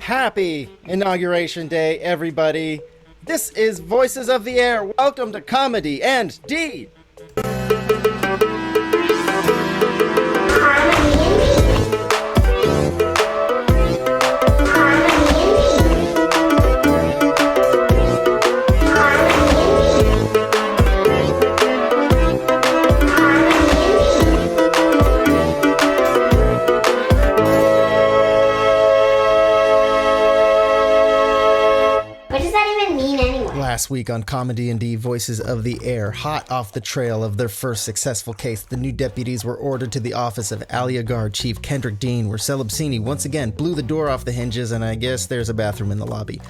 Happy Inauguration Day, everybody. This is Voices of the Air. Welcome to ComeDy&D. Last week on ComeDy&D Voices of the Air, hot off the trail of their first successful case, the new deputies were ordered to the office of Aliagard Chief Kendrick Dean, where Celebsini once again blew the door off the hinges, and I guess there's a bathroom in the lobby.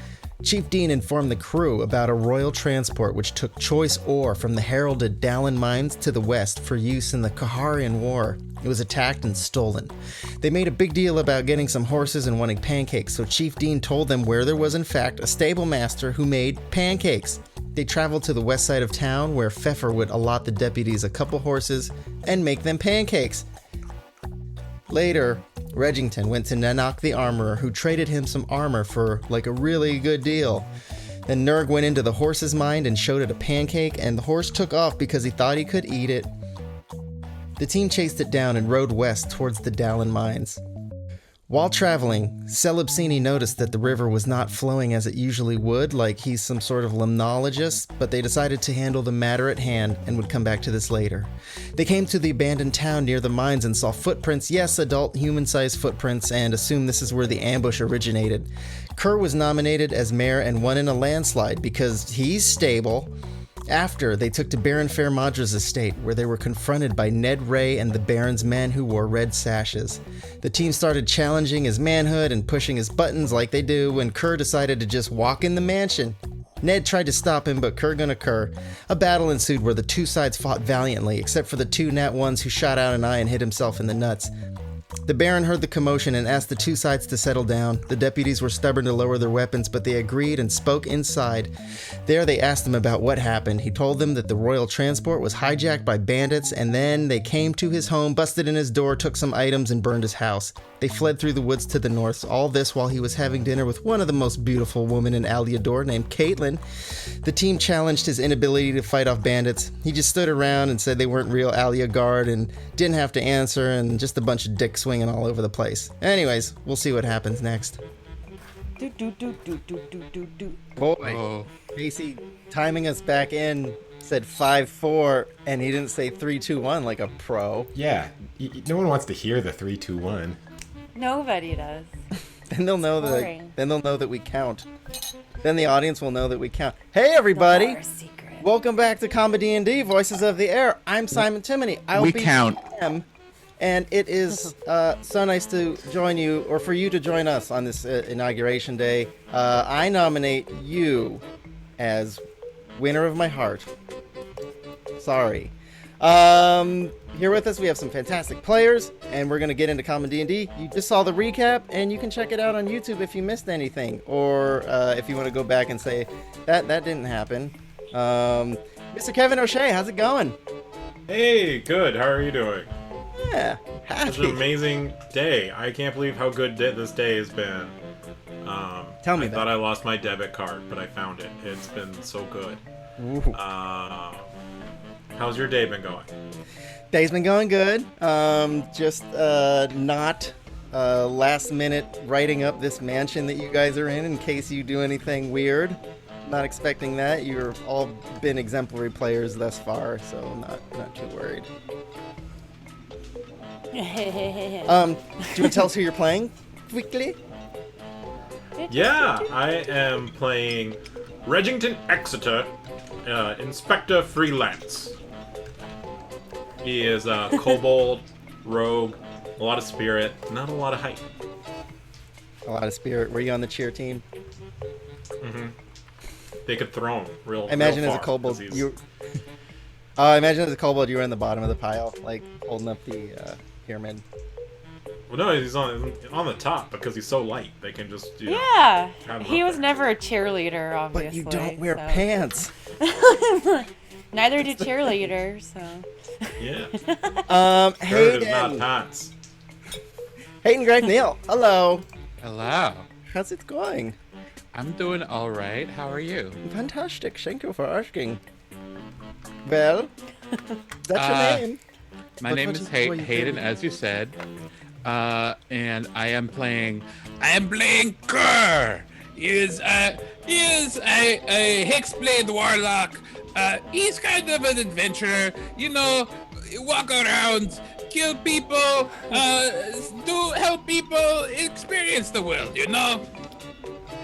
Chief Dean informed the crew about a royal transport which took choice ore from the heralded Dallin mines to the west for use in the Kaharian War. It was attacked and stolen. They made a big deal about getting some horses and wanting pancakes, so Chief Dean told them where there was in fact a stable master who made pancakes. They traveled to the west side of town where Pfeffer would allot the deputies a couple horses and make them pancakes. Later, Regington went to Nanok the armorer, who traded him some armor for like a really good deal. Then Nurg went into the horse's mind and showed it a pancake, and the horse took off because he thought he could eat it. The team chased it down and rode west towards the Dallin mines. While traveling, Celebsini noticed that the river was not flowing as it usually would, like he's some sort of limnologist, but they decided to handle the matter at hand and would come back to this later. They came to the abandoned town near the mines and saw footprints, yes, adult human-sized footprints, and assumed this is where the ambush originated. Kerr was nominated as mayor and won in a landslide because he's stable. After, they took to Baron Madra's estate, where they were confronted by Ned Ray and the Baron's men who wore red sashes. The team started challenging his manhood and pushing his buttons like they do when Kerr decided to just walk in the mansion. Ned tried to stop him, but Kerr gonna Kerr. A battle ensued where the two sides fought valiantly, except for the two Nat 1s who shot out an eye and hit himself in the nuts. The Baron heard the commotion and asked the two sides to settle down. The deputies were stubborn to lower their weapons, but they agreed and spoke inside. There they asked him about what happened. He told them that the royal transport was hijacked by bandits, and then they came to his home, busted in his door, took some items, and burned his house. They fled through the woods to the north, all this while he was having dinner with one of the most beautiful women in Aliador named Caitlin. The team challenged his inability to fight off bandits. He just stood around and said they weren't real Aliagard and didn't have to answer, and just a bunch of dicks swinging all over the place. Anyways, we'll see what happens next. Boy, Casey timing us back in said 5-4, and he didn't say 3-2-1 like a pro. Yeah, no one wants to hear the 3-2-1. Nobody does. Then they'll know that we count. Then the audience will know that we count. Hey everybody! Welcome back to ComeDy&D Voices of the Air. I'm Simon Timoney. We count. And it is so nice to join you, or for you to join us on this inauguration day. I nominate you as winner of my heart. Sorry. Here with us, we have some fantastic players, and we're going to get into ComeDy&D. You just saw the recap, and you can check it out on YouTube if you missed anything, or if you want to go back and say, that didn't happen. Mr. Kevin O'Shea, how's it going? Hey, good. How are you doing? Yeah, happy. It's an amazing day. I can't believe how good this day has been. Tell me I that. thought I lost my debit card, but I found it. It's been so good. How's your day been going? Day's been going good. Just not last minute writing up this mansion that you guys are in case you do anything weird. Not expecting that. You've all been exemplary players thus far, so not too worried. Do you want to tell us who you're playing quickly? Yeah, I am playing Regington Exeter, Inspector Freelance. He is a kobold, rogue, a lot of spirit, not a lot of height. A lot of spirit. Were you on the cheer team? Mm-hmm. They could throw him real Imagine real as a far, kobold, 'cause he's- you. Imagine as a kobold, you were in the bottom of the pile, like holding up the pyramid. Well, no, he's on the top because he's so light. They can just Yeah, have him he up was there. never a cheerleader, obviously. But you don't wear so. pants. Neither do cheerleaders, so. Yeah. Shirt is not Hayden. pants. Hayden Greg Neal. Hello. Hello. how's it going? I'm doing all right. How are you? Fantastic. Thank you for asking. Well, that's your name. My But name what is you- what you Hayden, doing? as you said, and I am playing Kerr. He is a Hexblade warlock. He's kind of an adventurer. You know, walk around, kill people, help people experience the world. You know.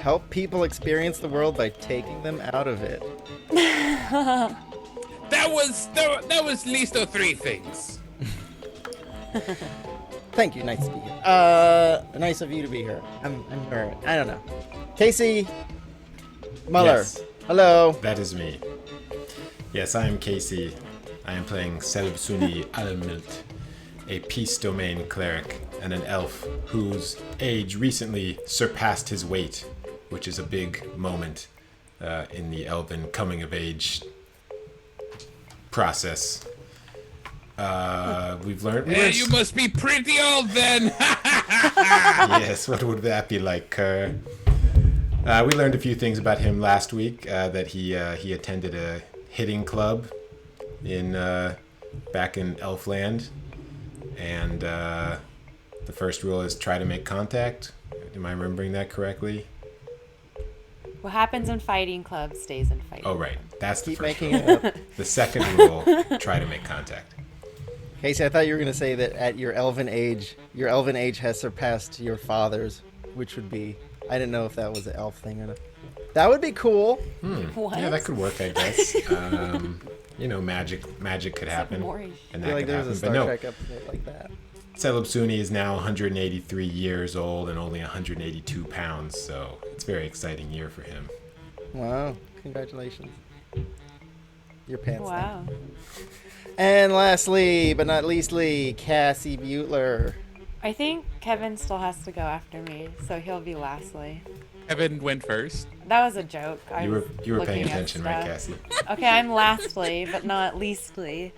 Help people experience the world by taking them out of it. That was least of three things. Thank you. Nice to be here. Nice of you to be here. I'm here. I don't know. Casey Muller. Yes. Hello. That is me. Yes, I am Casey. I am playing Selbsuni Alamilt, a peace domain cleric and an elf whose age recently surpassed his weight, which is a big moment in the elven coming of age process. We've learned. You must be pretty old then. Yes, what would that be like, Kerr? We learned a few things about him last week. That he attended a hitting club in back in Elfland, and the first rule is try to make contact. Am I remembering that correctly? What happens in fighting clubs stays in fighting. Oh, right. That's the Keep first making rule. it up. The second rule: try to make contact. Casey, I thought you were going to say that at your elven age has surpassed your father's, which would be, I didn't know if that was an elf thing or not. That would be cool. What? Yeah, that could work, I guess. You know, magic could happen, more- and I that feel like could there was a happen. Star But no, Trek episode like that. Celebsuni is now 183 years old and only 182 pounds, so it's a very exciting year for him. Wow. Congratulations. Your pants. Wow. And lastly, but not leastly, Cassie Butler. I think Kevin still has to go after me, so he'll be lastly. Kevin went first. That was a joke. You were paying looking at attention, right, stuff. Cassie? Okay, I'm lastly, but not leastly.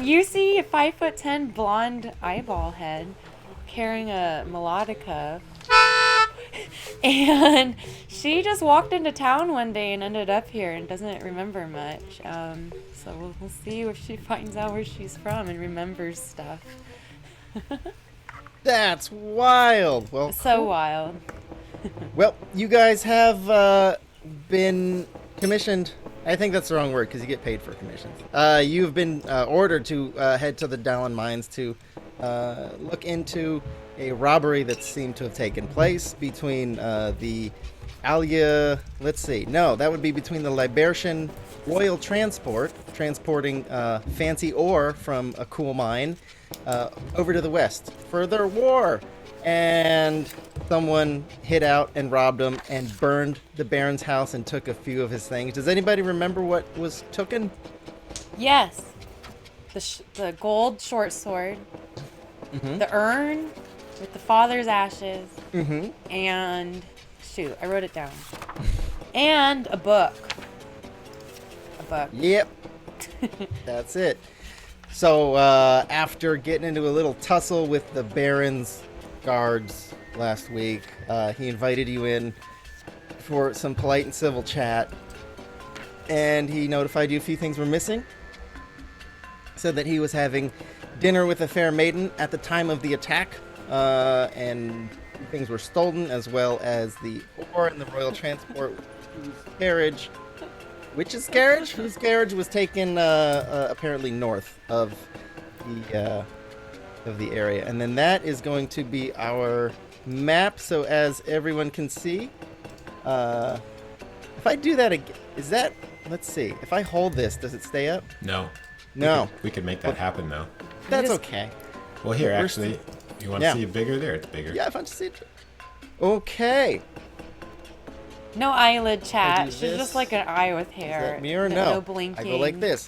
You see a 5'10" blonde eyeball head carrying a melodica. And she just walked into town one day and ended up here and doesn't remember much. So we'll see if she finds out where she's from and remembers stuff. That's wild. Well, So wild. Well, you guys have been commissioned. I think that's the wrong word because you get paid for commissions. You've been ordered to head to the Dallin Mines to look into a robbery that seemed to have taken place between the Alia. Let's see. No, that would be between the Libertian Royal Transport, transporting fancy ore from a cool mine over to the west for their war. And someone hid out and robbed him and burned the Baron's house and took a few of his things. Does anybody remember what was taken? Yes. The gold short sword. Mm-hmm. The urn with the father's ashes. Mm-hmm. And shoot, I wrote it down. And a book. A book. Yep. That's it. So after getting into a little tussle with the Baron's guards last week, he invited you in for some polite and civil chat, and he notified you a few things were missing. Said that he was having dinner with a fair maiden at the time of the attack, and things were stolen, as well as the ore and the royal transport whose carriage was taken apparently north of the area. And then that is going to be our map, so as everyone can see. If I do that again, is that, let's see, if I hold this, does it stay up? No. No. We could make that happen, though. That's Just- okay. Well, here, We're actually, you want Yeah. to see it bigger? There, it's bigger. Yeah, if I just see it. Okay. No eyelid I chat. do She's this. just like an eye with Is hair. that me or No no? blinking. I go like this.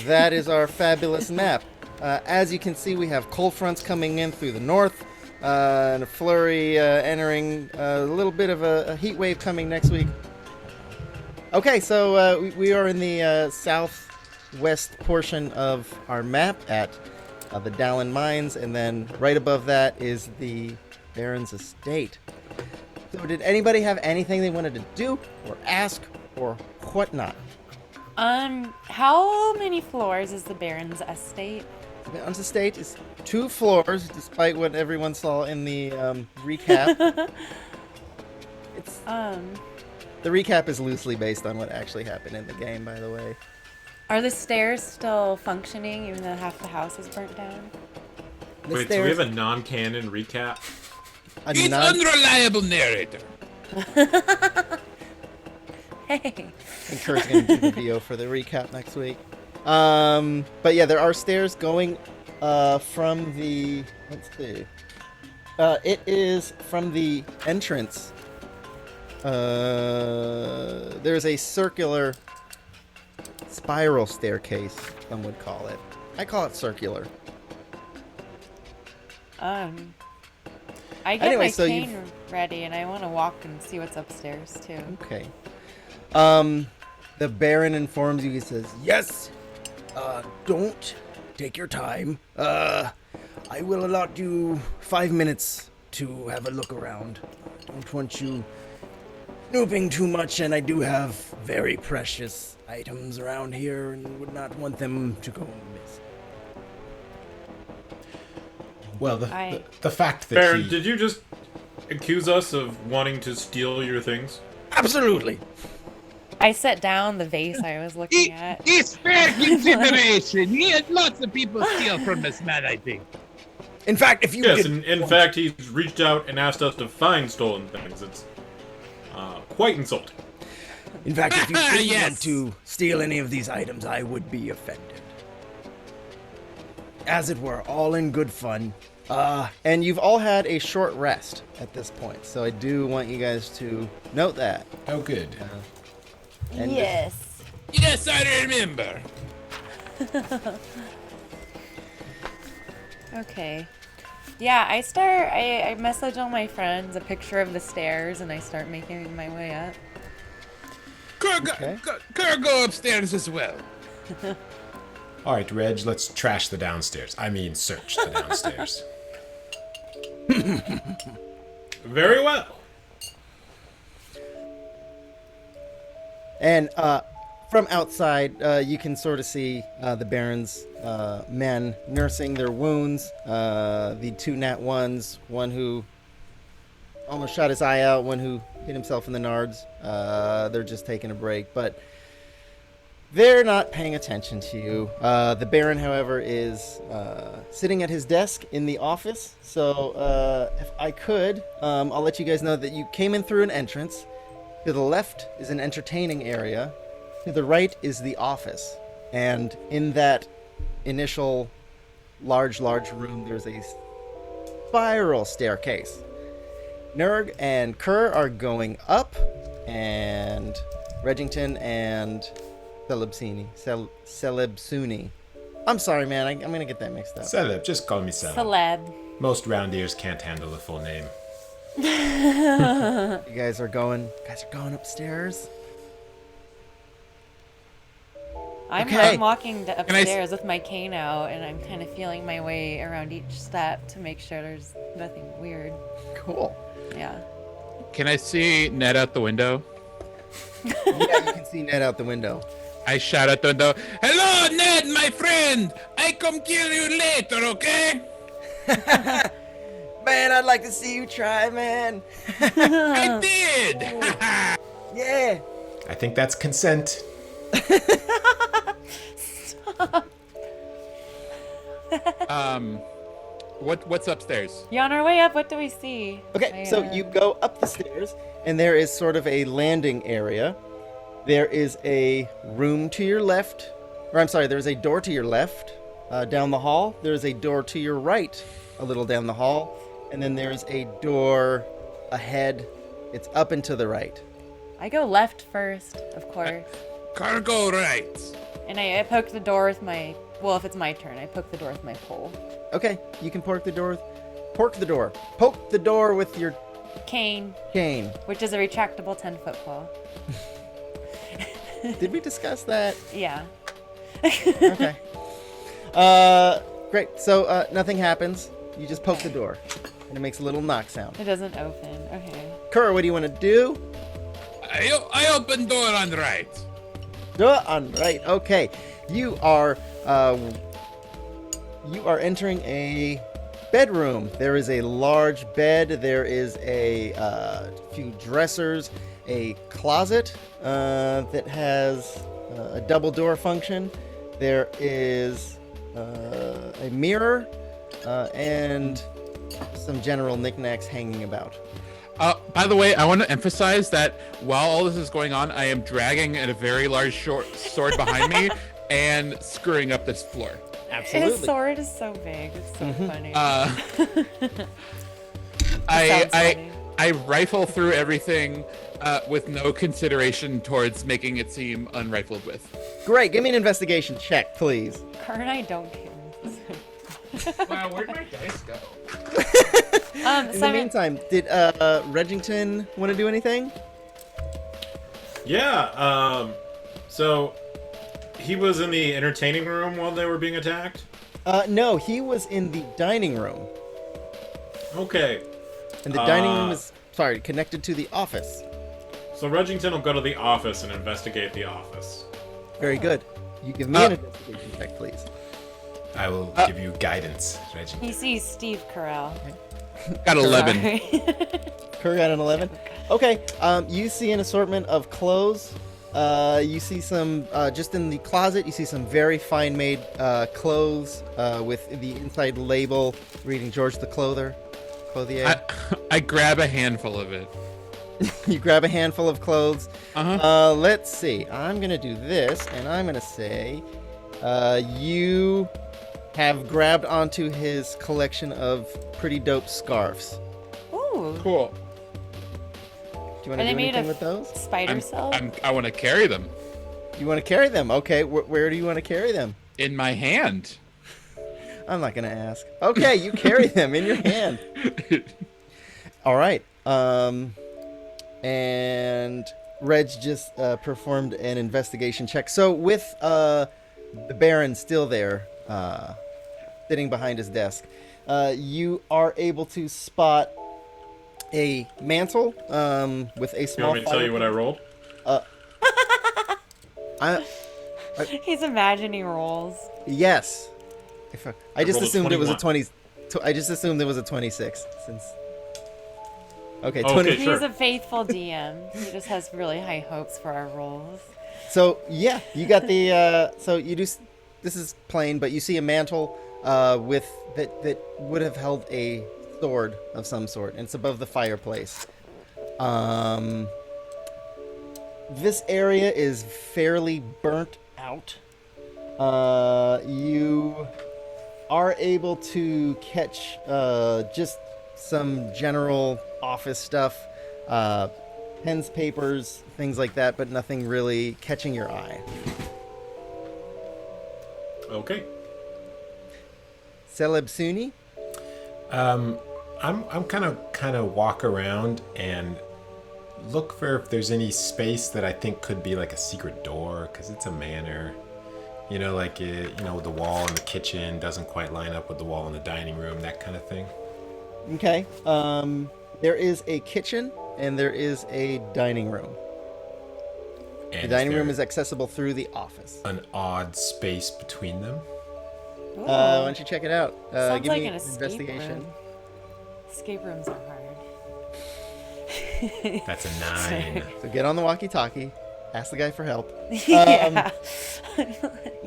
That is our fabulous map. As you can see, we have cold fronts coming in through the north, and a flurry entering, a little bit of a heat wave coming next week. Okay, so we are in the southwest portion of our map at the Dallin Mines, and then right above that is the Baron's estate. So did anybody have anything they wanted to do or ask or whatnot? How many floors is the Baron's estate? The Baron's estate is 2 floors, despite what everyone saw in the recap. It's The recap is loosely based on what actually happened in the game, by the way. Are the stairs still functioning even though half the house is burnt down? The Wait, so we have a non-canon recap? It's unreliable narrator. Hey. And Kurt's gonna do the VO for the recap next week. But yeah, there are stairs going from the. Let's see. It is from the entrance. There's a circular spiral staircase, some would call it. I call it circular. I get Anyway, my so cane ready, and I want to walk and see what's upstairs too. Okay. The Baron informs you. He says, "Yes. Don't take your time. I will allot you 5 minutes to have a look around. Don't want you snooping too much, and I do have very precious items around here, and would not want them to go amiss." Well, the fact that Baron, he... did you just accuse us of wanting to steal your things? Absolutely. I set down the vase I was looking at. It's fair consideration. He had lots of people steal from this man, I think. In fact, if you Yes, did and in fact, he's reached out and asked us to find stolen things. It's quite insulting. In fact, if you didn't Yes. want to steal any of these items, I would be offended. As it were, all in good fun. And you've all had a short rest at this point, so I do want you guys to note that. Oh, good. And Yes. Yes, I remember. Okay. Yeah, I message all my friends a picture of the stairs, and I start making my way up. Okay. Kerr, go upstairs as well. All right, Reg, let's trash the downstairs. I mean, search the downstairs. Very well. And from outside, you can sort of see the Baron's men nursing their wounds. The 2 nat 1s, one who almost shot his eye out, one who hit himself in the nards. They're just taking a break, but they're not paying attention to you. The Baron, however, is sitting at his desk in the office. So if I could, I'll let you guys know that you came in through an entrance. To the left is an entertaining area. To the right is the office. And in that initial large room, there's a spiral staircase. Nurg and Kerr are going up, and Regington and Celebsuni. I'm sorry, man. I'm going to get that mixed up. Celeb, just call me Celeb. Celeb. Most round ears can't handle the full name. You guys are going upstairs. I'm walking upstairs with my cane out, and I'm kind of feeling my way around each step to make sure there's nothing weird. Cool. Yeah. Can I see Ned out the window? Yeah, you can see Ned out the window. I shout out the window, "Hello, Ned, my friend! I come kill you later, okay?" Man, I'd like to see you try, man. I did! Yeah. I think that's consent. What's upstairs? Yeah, on our way up, what do we see? Okay, so you go up the stairs, and there is sort of a landing area. There is a room to your left, or I'm sorry, there's a door to your left down the hall. There's a door to your right a little down the hall, and then there's a door ahead. It's up and to the right. I go left first, of course. Cargo right. And I poke the door with my... Well, if it's my turn, I poke the door with my pole. Okay, you can poke the door. Poke the door with your Cane, cane. which is a retractable 10-foot pole. Did we discuss that? Yeah. Okay. Great. So nothing happens. You just poke the door, and it makes a little knock sound. It doesn't open. Okay. Kerr, what do you want to do? I open door on right. On right. Okay. You are entering a bedroom. There is a large bed. There is a few dressers, a closet that has a double door function. There is a mirror and some general knickknacks hanging about. By the way, I want to emphasize that while all this is going on, I am dragging a very large sword behind me and screwing up this floor. Absolutely. His sword is so big. It's so funny. I rifle through everything with no consideration towards making it seem unrifled with. Great. Give me an investigation check, please. Kerr and I don't kill. Wow, where'd my dice go? In the meantime, did Regington want to do anything? Yeah. So he was in the entertaining room while they were being attacked. No, he was in the dining room. Okay. And the dining room is connected to the office. So Regington will go to the office and investigate the office. Very good. You give me an investigation check, please. I will give you guidance, Reggie. He sees Steve Carell. Got 11. Kerr got an 11. Okay. You see an assortment of clothes. You see some just in the closet. You see some very fine-made clothes with the inside label reading George the Clothier. I grab a handful of it. You grab a handful of clothes. Uh-huh. Let's see. I'm gonna do this, and I'm gonna say, you have grabbed onto his collection of pretty dope scarves. Ooh. Cool. Do you want to Are do they made anything of with those? spider silk? I want to carry them You want to carry them? Okay. Where do you want to carry them? in my hand. I'm not gonna ask. Okay, you carry them in your hand. All right. And Reg just performed an investigation check. So with the Baron still there, sitting behind his desk, you are able to spot a mantle with a You small. want me to tell you what I rolled? He's imagining rolls. Yes. I just rolled a assumed it was a 21. 20. I just assumed it was a 26 since. Okay, Okay, 20. sure. He's a faithful DM. He just has really high hopes for our rolls. So yeah, you got the. So you do. This is plain, but you see a mantle with that would have held a sword of some sort, and it's above the fireplace. This area is fairly burnt out. You are able to catch just some general office stuff, pens, papers, things like that, but nothing really catching your eye. Okay. Celebsuni? I'm kind of walk around and look for if there's any space that I think could be like a secret door, because it's a manor. You know, like the wall in the kitchen doesn't quite line up with the wall in the dining room, that kind of thing. Okay. There is a kitchen and there is a dining room. And The dining room there is accessible through the office. an odd space between them. Why don't you check it out? Sounds Give like me an escape investigation. room. Escape rooms are hard. That's a 9. So get on the walkie-talkie. Ask the guy for help. Yeah.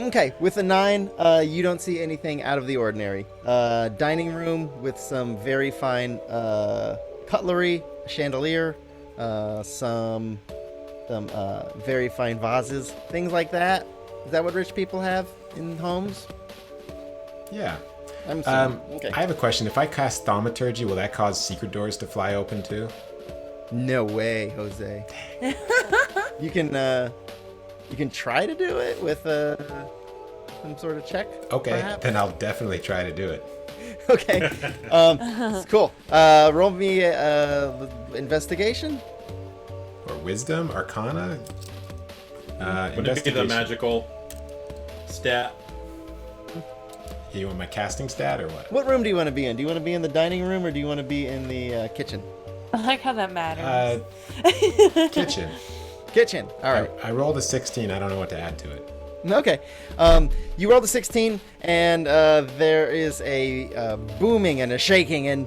Okay, with a 9, you don't see anything out of the ordinary. Dining room with some very fine cutlery, a chandelier, some very fine vases, things like that. Is that what rich people have in homes? Yeah. I'm assuming. Okay. I have a question. If I cast thaumaturgy, will that cause secret doors to fly open too? No way, Jose. You can try to do it with some sort of check. Okay, perhaps? then I'll definitely try to do it. Okay. Cool. Roll me investigation. Or wisdom, arcana. Would it be the Investigation. magical stat? You want my casting stat or what? What room do you want to be in? Do you want to be in the dining room or do you want to be in the kitchen? I like how that matters. Kitchen. Kitchen. All right. I rolled a 16. I don't know what to add to it. Okay. You rolled a 16, and there is a booming and a shaking, and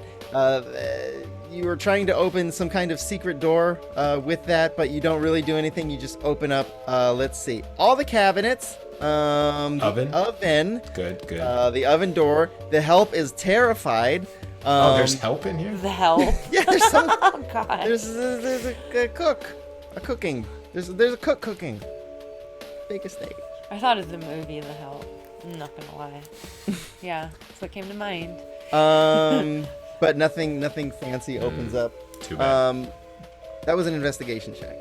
you are trying to open some kind of secret door with that, but you don't really do anything. You just open up, let's see, all the cabinets. Oven? The oven. Good. The oven door. The help is terrified. There's help in here? The help. Yeah, there's some. Oh god. There's a cook. Cooking. There's a cook cooking. Big estate. I thought of the movie The Help. I'm not gonna lie. Yeah, that's what came to mind. But nothing fancy opens up. Too bad. That was an investigation check,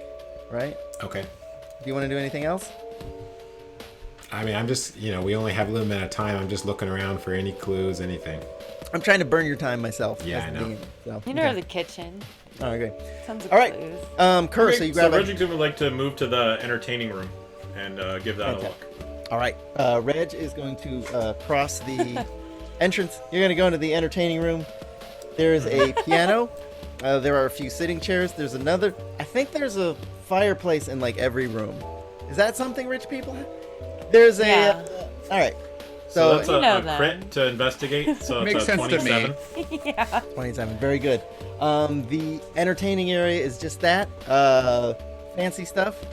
right? Okay. Do you want to do anything else? I mean, I'm just, we only have a little bit of time. I'm just looking around for any clues, anything. I'm trying to burn your time myself. Yeah, as I the know. DM, so, You know the kitchen. Oh, okay. Tons of All right. clues. Kerr, Okay, so you grab Redgington would like to move to the entertaining room and give that Okay. a look. All right. Reg is going to cross the entrance. You're going to go into the entertaining room. There is a piano. There are a few sitting chairs. There's another. I think there's a fireplace in like every room. Is that something rich people have? There's a. Yeah. All right. So that's You know a them. crit to investigate. So Makes it's a sense to me. 27. Yeah. 27. Very good. The entertaining area is just that. Fancy stuff.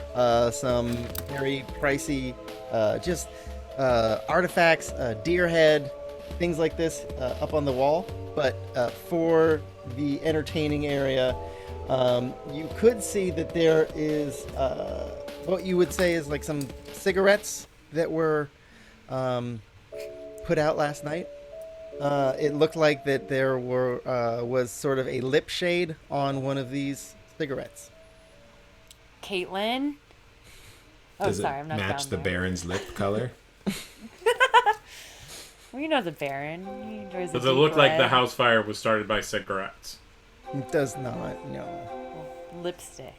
Some very pricey, just artifacts, deer head, things like this up on the wall. But for the entertaining area, you could see that there is what you would say is like some cigarettes that were put out last night. It looked like that there was sort of a lip shade on one of these cigarettes. Caitlin. Oh, Does sorry, it I'm not match down the there. Baron's lip color? Well, you know the Baron. He enjoys Does a it deep look like the red. house fire was started by cigarettes? It does not, no. Lipstick.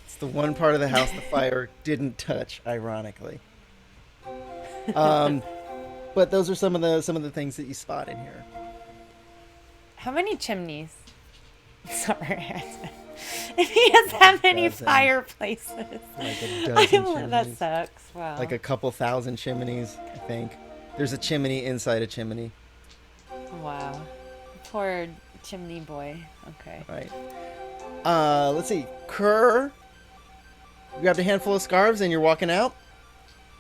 It's the one part of the house the fire didn't touch, ironically. But those are some of the things that you spot in here. How many chimneys? Sorry. If he has that many Dozen. fireplaces. Like a dozen That chimneys. sucks. Wow. Like a couple thousand chimneys, I think. There's a chimney inside a chimney. Wow. Poor chimney boy. Okay. Right. Let's see. Kerr, you grabbed a handful of scarves and you're walking out?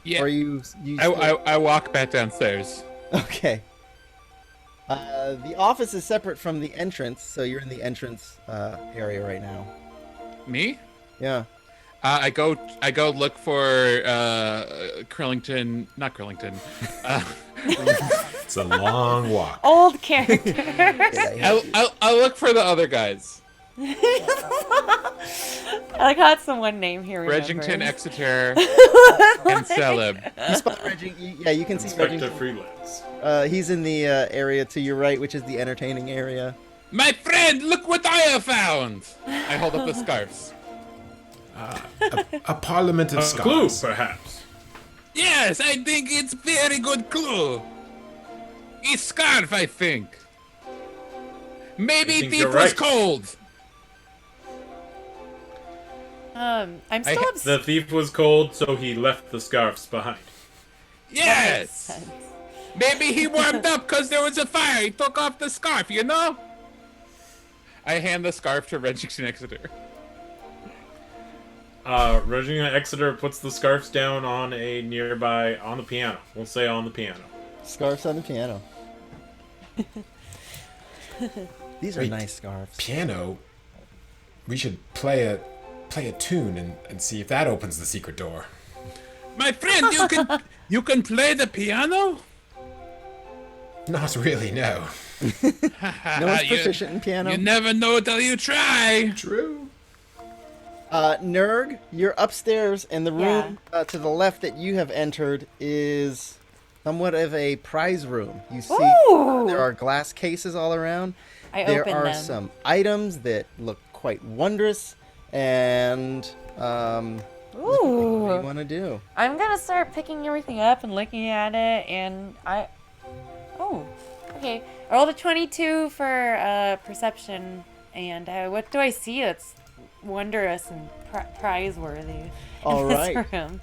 Yeah. Or you I walk back downstairs. Okay. The office is separate from the entrance, so you're in the entrance area right now. Me? Yeah. I go look for Krillington, not Krillington. It's a long walk. Old character. I'll look for the other guys. I like how it's the one name here. Regington, Exeter, and Celeb. You spot yeah, you can see Inspector Reggington. Freelance. He's in the area to your right, which is the entertaining area. My friend, look what I have found! I hold up the scarves. A parliament of A clue, scarves. perhaps. Yes, I think it's very good clue. A scarf, I think. Maybe I think thief you're was right. cold. I'm still I- upset. The thief was cold, so he left the scarves behind. Yes. Maybe he warmed up because there was a fire. He took off the scarf, you know? I hand the scarf to Regington Exeter. Regina Exeter puts the scarves down on a nearby, on the piano. We'll say on the piano. Scarves on the piano. These are Wait. nice scarves. Piano. We should play a tune and see if that opens the secret door. My friend, you can play the piano? Not really, no. No one's proficient in piano. You never know till you try. True. Nerg, you're upstairs, and the room to the left that you have entered is somewhat of a prize room. You see Ooh. there are glass cases all around. I open There are them. some items that look quite wondrous, and what do you Ooh. want to do? I'm gonna start picking everything up and looking at it, and Oh, okay. I rolled a 22 for perception, And what do I see that's wondrous and prizeworthy All in right. this room?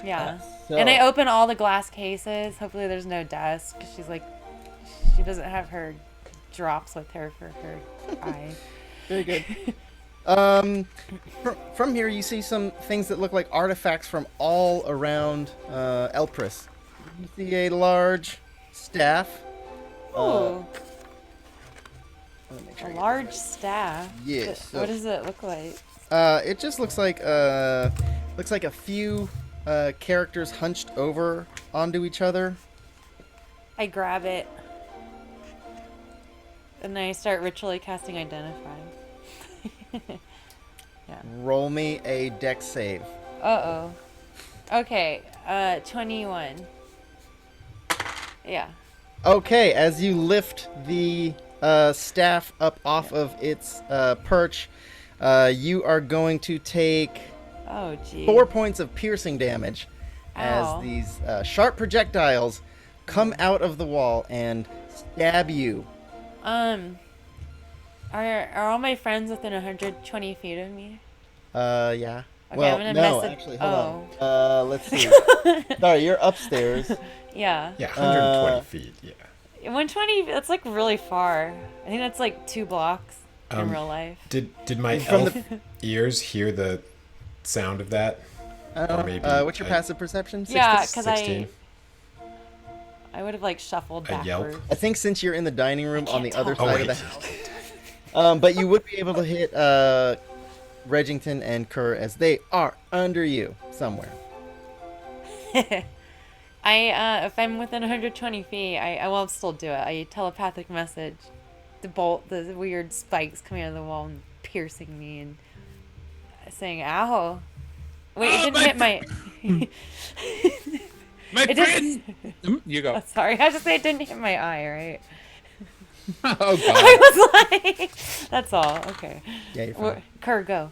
Yeah. So- And I open all the glass cases. Hopefully there's no dust, because she's like, she doesn't have her drops with her for her eye. Very good. From here, you see some things that look like artifacts from all around Elpris. You see a large staff. Ooh, Let me make a sure I get large staff. Yes, What so- does it look like? It just looks like a few characters hunched over onto each other. I grab it. And then I start ritually casting Identify. Roll me a dex save. Uh-oh. Okay, 21. Yeah. Okay, as you lift the staff up off of its perch, you are going to take Oh, gee. 4 points of piercing damage Ow. as these sharp projectiles come out of the wall and stab you. Are all my friends within 120 feet of me? Yeah. Okay, Well, I'm gonna no, message- actually, hold on. Let's see. Sorry, you're upstairs. Yeah. Yeah, 120 feet. Yeah. 120, that's like really far. I think that's like 2 blocks in Um, real life. Did my From elf ears hear the sound of that? Or maybe What's your I- passive perception? Yeah, because 16. I would have like shuffled A yelp? backwards. I think since you're in the dining room on the can't other tell. side of the house. But you would be able to hit Regington and Kerr as they are under you somewhere. If I'm within 120 feet, I will still do it. I telepathic message the weird spikes coming out of the wall and piercing me and saying, ow. Wait, it Oh, didn't my hit my... My It friend. You go. Sorry, I just say it didn't hit my eye, right? Oh God. I was like... That's all, okay. Yeah, you're fine. Kerr, go.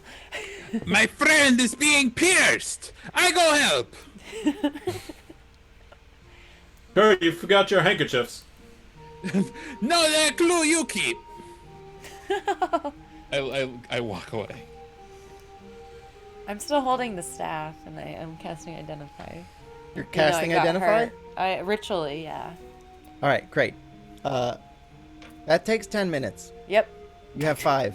My friend is being pierced. I go help. Sure, you forgot your handkerchiefs. No, that clue you keep. I walk away. I'm still holding the staff, and I'm casting Identify. You're Even though I casting got Identify? hurt. Ritually, yeah. All right, great. That takes 10 minutes. Yep. You have 5.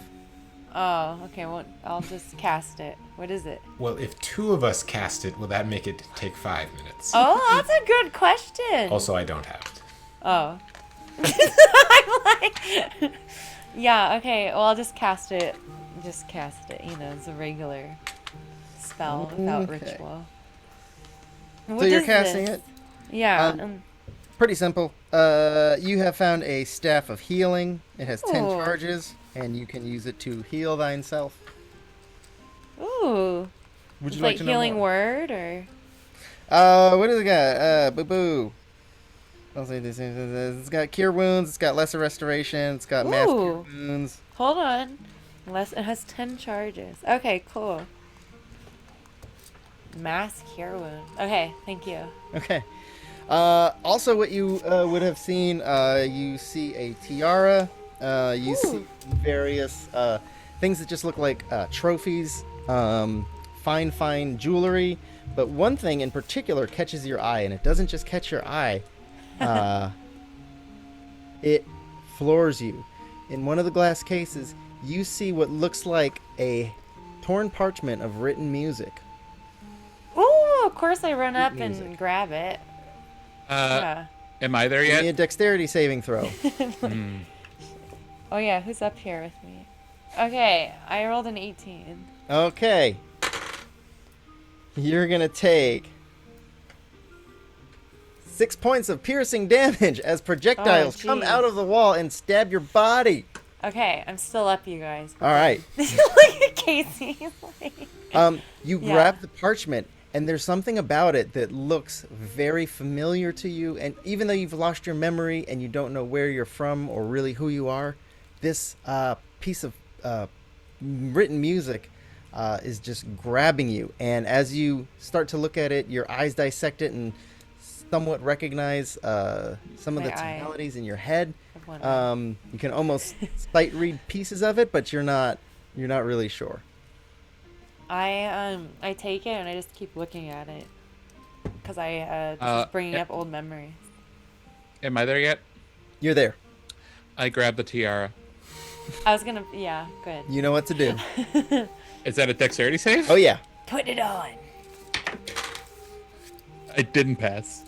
Oh, okay. Well, I'll just cast it. What is it? Well, if 2 of us cast it, will that make it take 5 minutes? Oh, that's a good question. Also, I don't have it. Oh. I'm like, yeah. Okay. Well, I'll just cast it. Just cast it. You know, it's a regular spell without Okay. ritual. So you're casting it? Yeah. Pretty simple. You have found a staff of healing. It has 10 Ooh. charges, and you can use it to heal thyself. Ooh. Would you It's like like to know healing more? word or? What does it got? Boo boo. I'll say this. It's got cure wounds. It's got lesser restoration. It's got mass cure Ooh. wounds. Hold on. It has 10 charges. Okay, cool. Mass cure wound. Okay, thank you. Okay. Also, what you would have seen, you see a tiara. You see various things that just look like trophies, fine jewelry. But one thing in particular catches your eye, and it doesn't just catch your eye. It floors you. In one of the glass cases, you see what looks like a torn parchment of written music. Ooh, of course I run up music. and grab it. Am I there Give me a yet? dexterity saving throw. Oh yeah, who's up here with me? Okay, I rolled an 18. Okay. You're gonna take 6 points of piercing damage as projectiles come jeez. out of the wall and stab your body. Okay, I'm still up, you guys. All right. Look at Casey. You Yeah. grab the parchment, and there's something about it that looks very familiar to you. And even though you've lost your memory and you don't know where you're from or really who you are, this piece of written music is just grabbing you. And as you start to look at it, your eyes dissect it and somewhat recognize some of the My eye. tonalities in your head. Of one eye. You can almost sight read pieces of it, but you're not really sure. I take it and I just keep looking at it because this is bringing up old memories. Am I there yet? You're there. I grab the tiara. I was gonna, yeah, good. You know what to do. Is that a dexterity save? Oh yeah. Put it on. I didn't pass.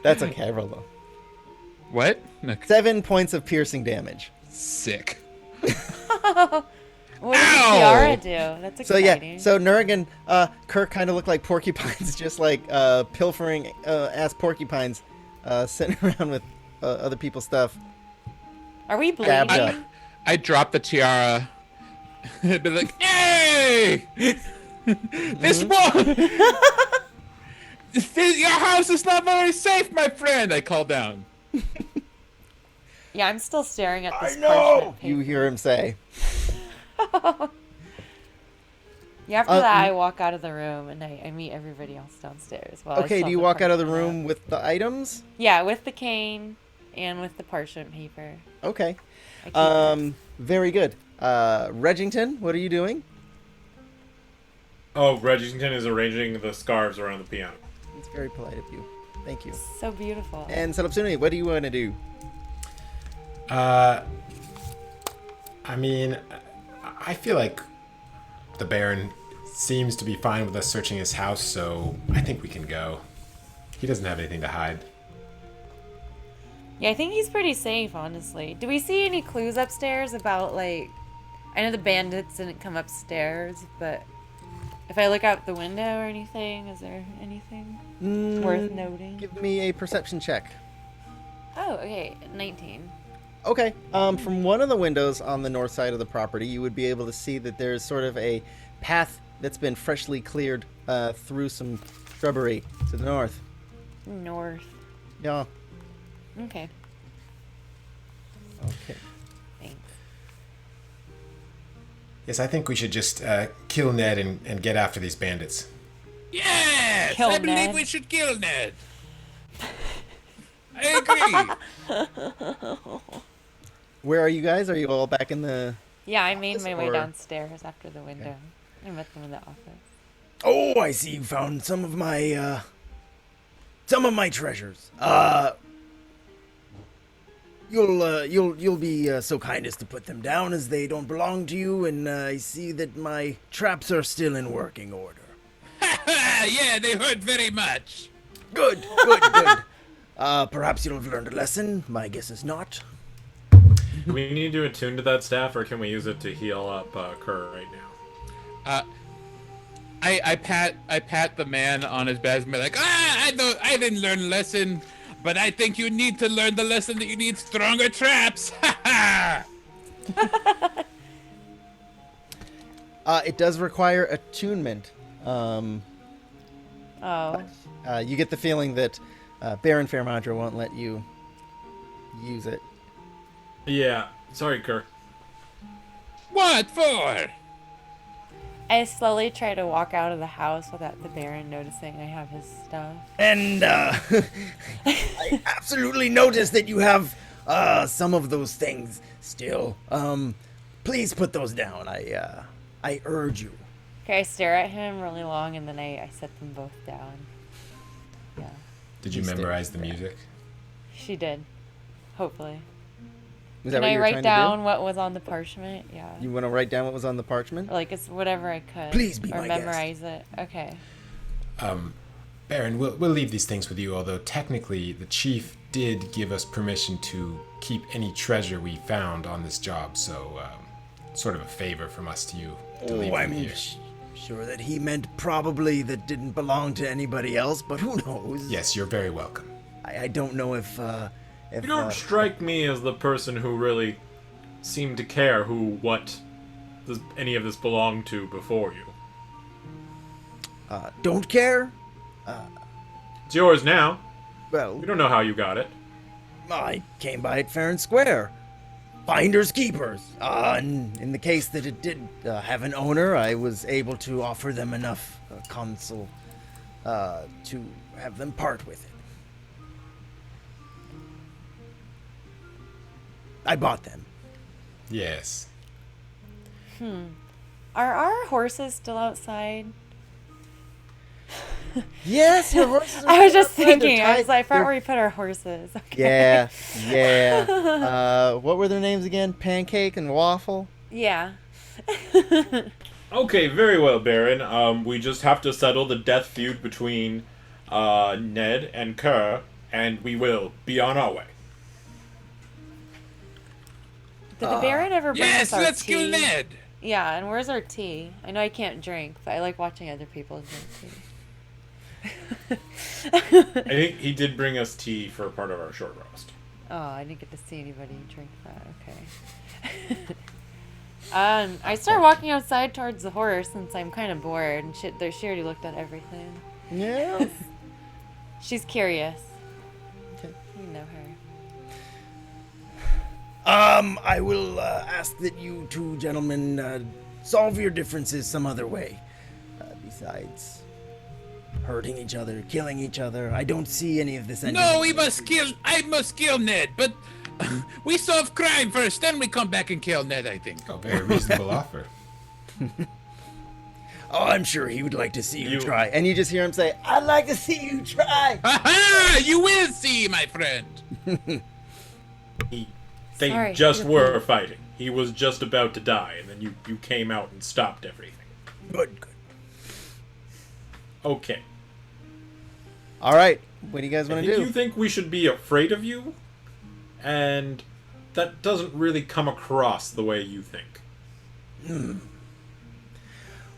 That's okay. I rolled low. What? No, 7 points of piercing damage. sick. What does the Ow! tiara do? That's So exciting. yeah, so Nurgan, Kirk kind of looked like porcupines, just like pilfering ass porcupines, sitting around with other people's stuff. Are we bleeding? Dabbed up. I drop the tiara. Be like, hey! This one! Your house is not very safe, my friend! I call down. Yeah, I'm still staring at this I know. parchment paper. You hear him say. Yeah, after that, I walk out of the room and I meet everybody else downstairs. While I Okay, still do you have walk out of the parchment room with the items? up. Yeah, with the cane and with the parchment paper. Okay. I keep it. Very good. Regington, what are you doing? Oh, Regington is arranging the scarves around the piano. It's very polite of you. Thank you. So beautiful. And Salapsuni, what do you want to do? I mean, I feel like the Baron seems to be fine with us searching his house, so I think we can go. He doesn't have anything to hide. Yeah, I think he's pretty safe, honestly. Do we see any clues upstairs about, like... I know the bandits didn't come upstairs, but... If I look out the window or anything, is there anything worth noting? Give me a perception check. Oh, okay. 19. Okay. From one of the windows on the north side of the property, you would be able to see that there's sort of a path that's been freshly cleared through some shrubbery to the north. North. Yeah. Okay. Okay. Thanks. Yes, I think we should just kill Ned and get after these bandits. Yes! Kill I believe Ned. we should kill Ned. I agree. Where are you guys? Are you all back in the... Yeah, I made my way or- downstairs after the window. I met them in the office. Oh, I see you found some of my treasures. You'll be so kind as to put them down, as they don't belong to you, and I see that my traps are still in working order. Yeah, they hurt very much. Good. Perhaps you'll have learned a lesson. My guess is not. Do we need to attune to that staff, or can we use it to heal up Kerr right now? I pat the man on his back and be like, I didn't learn a lesson, but I think you need to learn the lesson that you need stronger traps. It does require attunement. Oh. You get the feeling that Baron Madra won't let you use it. Yeah, sorry, Kerr. What for? I slowly try to walk out of the house without the Baron noticing I have his stuff. And I absolutely noticed that you have some of those things still. Please put those down. I urge you. Okay, I stare at him really long and then I set them both down. Yeah. Did you You memorize stay the music? She did. Hopefully. Was that Can what I you were write trying down what was on the parchment? Yeah. to do? You want to write down what was on the parchment? Or like it's whatever I could. Please be or my guest. memorize it. Okay. Baron, we'll leave these things with you, although technically the chief did give us permission to keep any treasure we found on this job, so sort of a favor from us to you to leave them here. Sure that he meant probably that didn't belong to anybody else, but who knows? Yes, you're very welcome. I don't know if You don't strike me as the person who really seemed to care what any of this belonged to before you. don't care. It's yours now. Well, We don't know how you got it. I came by it fair and square. Finders keepers. And in the case that it did have an owner, I was able to offer them enough to have them part with it. I bought them. Yes. Are our horses still outside? Yes, your horses are I was just outside. They're thinking. I was tied- like, I forgot they're- where we put our horses. Okay. Yeah. What were their names again? Pancake and Waffle? Yeah. Okay, very well, Baron. We just have to settle the death feud between Ned and Kerr, and we will be on our way. Did the Baron ever bring Yes, us our let's tea? kill Ned. Yeah, and where's our tea? I know I can't drink, but I like watching other people drink tea. I think he did bring us tea for part of our short roast. Oh, I didn't get to see anybody drink that. Okay. I start walking outside towards the horse since I'm kind of bored, and she already looked at everything. Yeah. She's curious. Okay. You know her. I will ask that you two gentlemen solve your differences some other way. Besides hurting each other, killing each other. I don't see any of this ending. No, I must kill Ned, but we solve crime first, then we come back and kill Ned, I think. Oh, very reasonable offer. Oh, I'm sure he would like to see you try. And you just hear him say, I'd like to see you try. Aha! You will see, my friend. They Sorry, just you're were fighting. He was just about to die, and then you came out and stopped everything. Good. Okay. All right. What do you guys want to Do do? you think we should be afraid of you? And that doesn't really come across the way you think.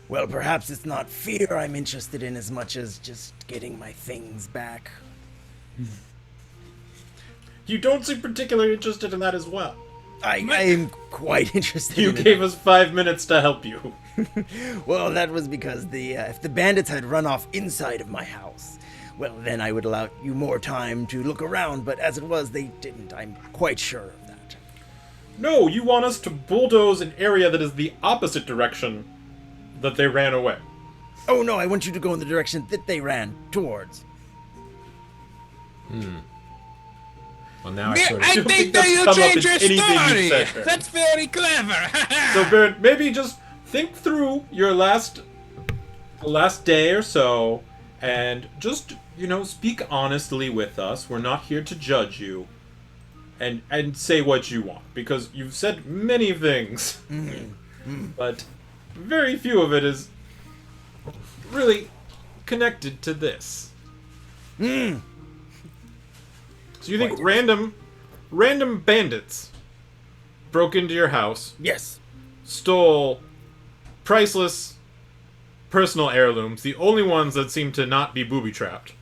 Well, perhaps it's not fear I'm interested in as much as just getting my things back. You don't seem particularly interested in that as well. I am quite interested You in gave us 5 minutes to help you. Well, that was because if the bandits had run off inside of my house, well, then I would allow you more time to look around, but as it was, they didn't. I'm quite sure of that. No, you want us to bulldoze an area that is the opposite direction that they ran away. Oh, no, I want you to go in the direction that they ran towards. Well, now I Yeah, sort of... I don't think think that that's you come up change in your anything you've story. said, Baron. That's very clever. So, Baron, maybe just think through your last day or so, and just, speak honestly with us. We're not here to judge you. And say what you want, because you've said many things, but very few of it is really connected to this. So you think random bandits broke into your house, Yes. stole priceless personal heirlooms, the only ones that seem to not be booby-trapped.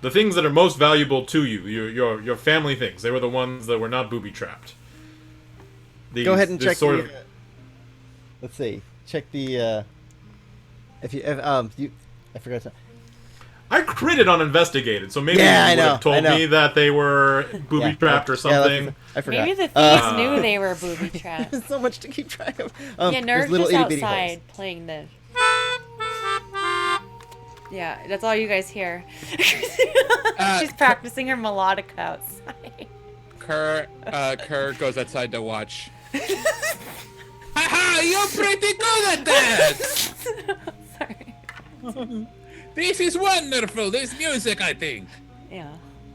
The things that are most valuable to you, your family things, they were the ones that were not booby-trapped. Go ahead and this check sort the... of- let's see. Check the... I forgot to... I critted on investigated, so maybe Yeah, you I would know, have told I know. me that they were booby-trapped or something. I forgot. Maybe the thieves knew they were booby trapped. There's so much to keep track of. Yeah, there's Nerf's little just itty-bitty holes. outside playing the... Yeah, that's all you guys hear. She's practicing her melodic outside. Kerr goes outside to watch. Haha, you're pretty good at that. Sorry. This is wonderful. This music, I think. Yeah.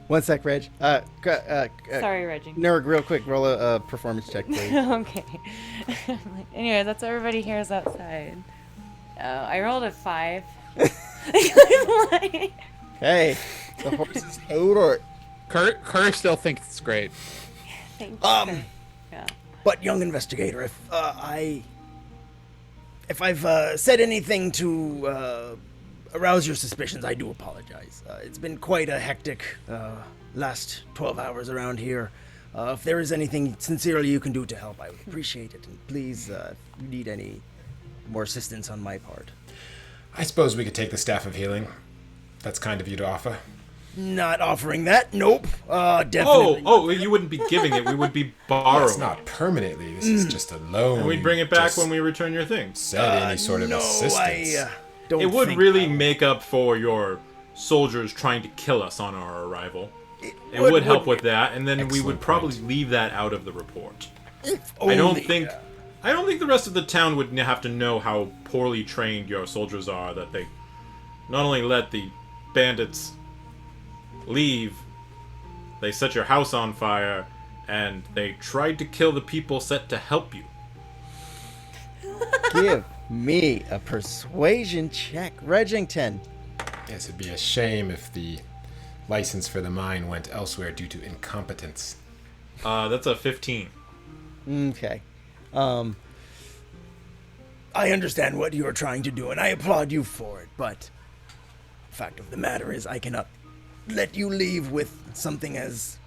1 sec, Reg. Sorry, Reggie. Nerg, real quick, roll a performance check, please. Okay. Anyway, that's what everybody hears outside. I rolled a 5. Hey, the horses hate it. Kerr still thinks it's great. Thanks. Yeah. But young investigator, if I've said anything to arouse your suspicions, I do apologize. It's been quite a hectic last 12 hours around here. If there is anything sincerely you can do to help, I would appreciate it. And please, if you need any more assistance on my part. I suppose we could take the Staff of Healing. That's kind of you to offer. not offering that. Nope. Definitely. Oh, you wouldn't be giving it. We would be borrowing. It's not permanently. This is just a loan. And we'd bring it back Just when we return your things. said any sort of no, assistance. I don't It would think really I- make up for your soldiers trying to kill us on our arrival. It would- would help would- with that, and then we Excellent would probably point. leave that out of the report. Only, I don't think the rest of the town would have to know how poorly trained your soldiers are, that they not only let the bandits leave, they set your house on fire, and they tried to kill the people set to help you. Give me a persuasion check, Regington. Yes, it'd be a shame if the license for the mine went elsewhere due to incompetence. That's a 15. Okay. I understand what you are trying to do, and I applaud you for it, but the fact of the matter is I cannot let you leave with something as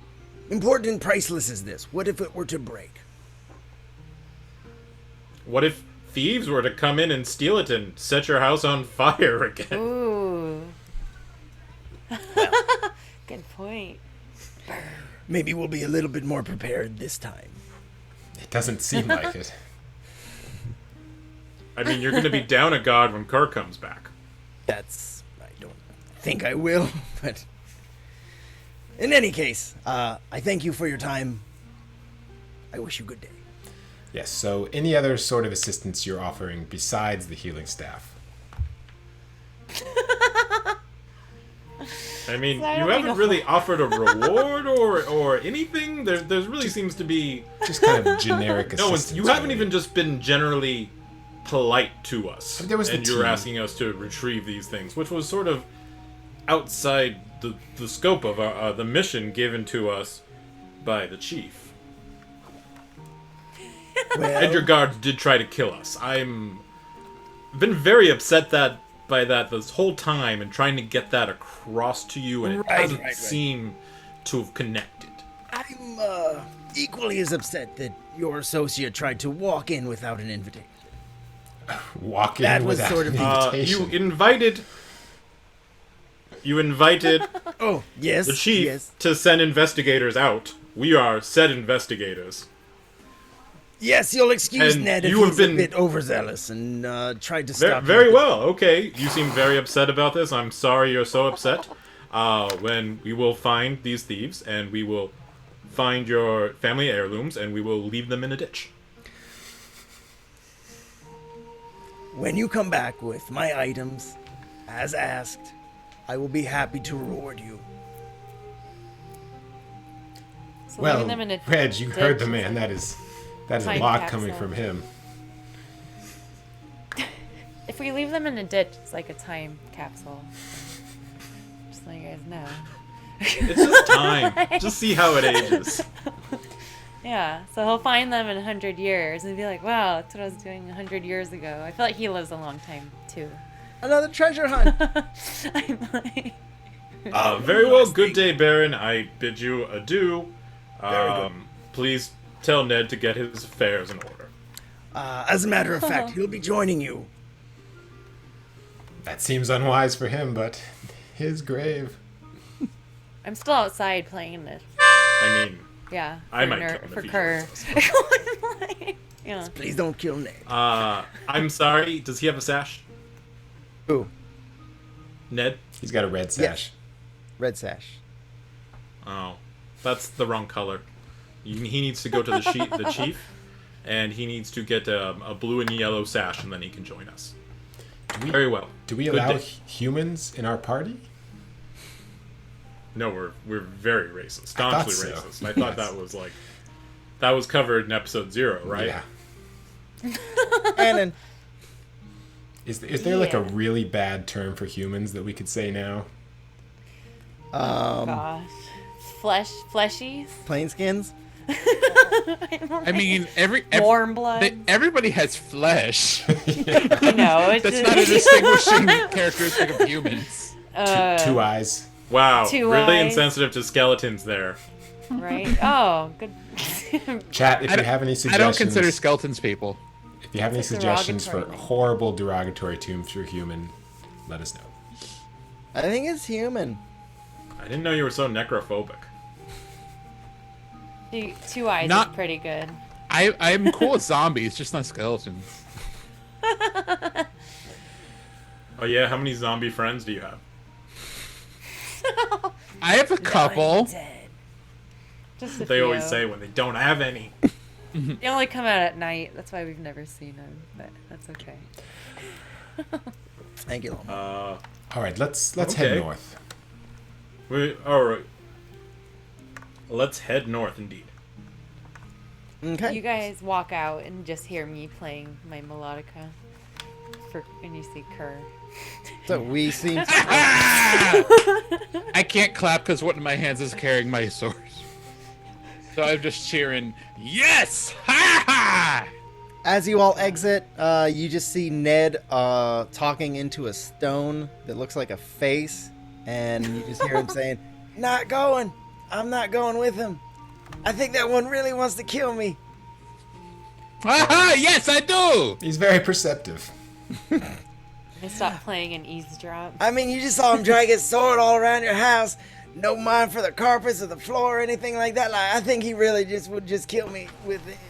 important and priceless as this. What if it were to break? What if thieves were to come in and steal it and set your house on fire again? Ooh. Good point. Maybe we'll be a little bit more prepared this time. It doesn't seem like it. I mean, you're going to be down a god when Kerr comes back. I don't think I will, but in any case, I thank you for your time. I wish you good day. Yes, so any other sort of assistance you're offering besides the healing staff? I mean, I you don't haven't know. really offered a reward or anything. There really seems to be Just kind of generic no. assistance. You haven't really. even just been generally polite to us, There was the and you were tea. asking us to retrieve these things, which was sort of outside the scope of the mission given to us by the chief. Well, And your guards did try to kill us. I'm been very upset by that this whole time and trying to get that across to you, and it doesn't right. seem to have connected. I'm equally as upset that your associate tried to walk in without an invitation. walk in That was without sort of- an invitation. You invited Oh, yes. the chief Yes. to send investigators out. We are said investigators. Yes, you'll excuse And Ned if you have he's been- a bit overzealous and tried to Very, stop. very you. well. Okay, you seem very upset about this. I'm sorry you're so upset. When we will find these thieves, and we will find your family heirlooms, and we will leave them in a ditch. When you come back with my items, as asked, I will be happy to reward you. So Well, leaving them in a Reg, you heard the ditch man. is That is a Time lot capsule. coming from him. If we leave them in a ditch, it's like a time capsule. Just so you guys know. It's just time. Just see how it ages. Yeah, so he'll find them in 100 years and be like, wow, that's what I was doing 100 years ago. I feel like he lives a long time, too. Another treasure hunt. I'm like, Very well. Good day, Baron. I bid you adieu. Please tell Ned to get his affairs in order. As a matter of fact, he'll be joining you. That seems unwise for him, but his grave. I'm still outside playing this. I mean, Yeah. I for might ner- kill him for if he Kerr. joins Yeah. Please don't kill Ned. I'm sorry. Does he have a sash? Ooh, Ned? He's got a red sash. red sash. Oh, that's the wrong color. He needs to go to the chief, and he needs to get a blue and yellow sash, and then he can join us. Very well. Do we Good allow day. humans in our party? No, we're very racist, I thought staunchly so. racist. I thought Yes. that was covered in episode 0, right? Yeah. Cannon. Is there like a Yeah. really bad term for humans that we could say now? Gosh. Fleshies? Plainskins. I mean, Warm blood? everybody has flesh. I know. It's That's just, not a distinguishing characteristic of humans. Two eyes. Wow, Two really eyes. insensitive to skeletons there. right? Oh, good. Chat, if I you don't- have any I suggestions. don't consider skeletons people. If you have any It's like suggestions for derogatory. horrible derogatory terms for human, let us know. I think it's human. I didn't know you were so necrophobic. Two eyes Not- is pretty good. I'm cool with zombies, just not skeletons. Oh yeah, how many zombie friends do you have? I have a couple. Just a They few. always say when they don't have any. They only come out at night. That's why we've never seen them. But that's okay. Thank you. All right, let's Okay. head north. All right. Let's head north, indeed. Okay. You guys walk out and just hear me playing my melodica. And you see Kerr. So we seem. I can't clap because one of my hands is carrying my sword. So I'm just cheering, yes! Ha ha! As you all exit, you just see Ned talking into a stone that looks like a face, and you just hear him saying, "Not going. I'm not going with him. I think that one really wants to kill me." Ha ha! Yes, I do! He's very perceptive. I stop playing and eavesdrop. I mean, you just saw him drag his sword all around your house. No mind for the carpets or the floor or anything like that. Like, I think he really would just kill me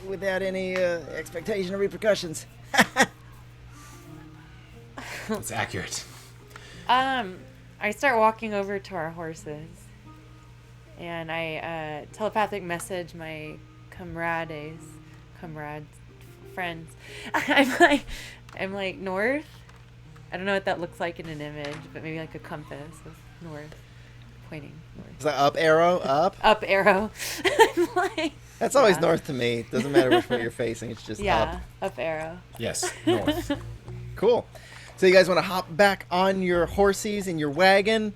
without any expectation of repercussions. It's accurate. I start walking over to our horses, and I telepathic message my comrades, friends. I'm like north. I don't know what that looks like in an image, but maybe like a compass with north, pointing north. Is that up arrow? Up? Up arrow. I'm like, That's always yeah. north to me. Doesn't matter which way you're facing. It's just Yeah, up. up arrow. Yes, north. Cool. So you guys want to hop back on your horsies in your wagon,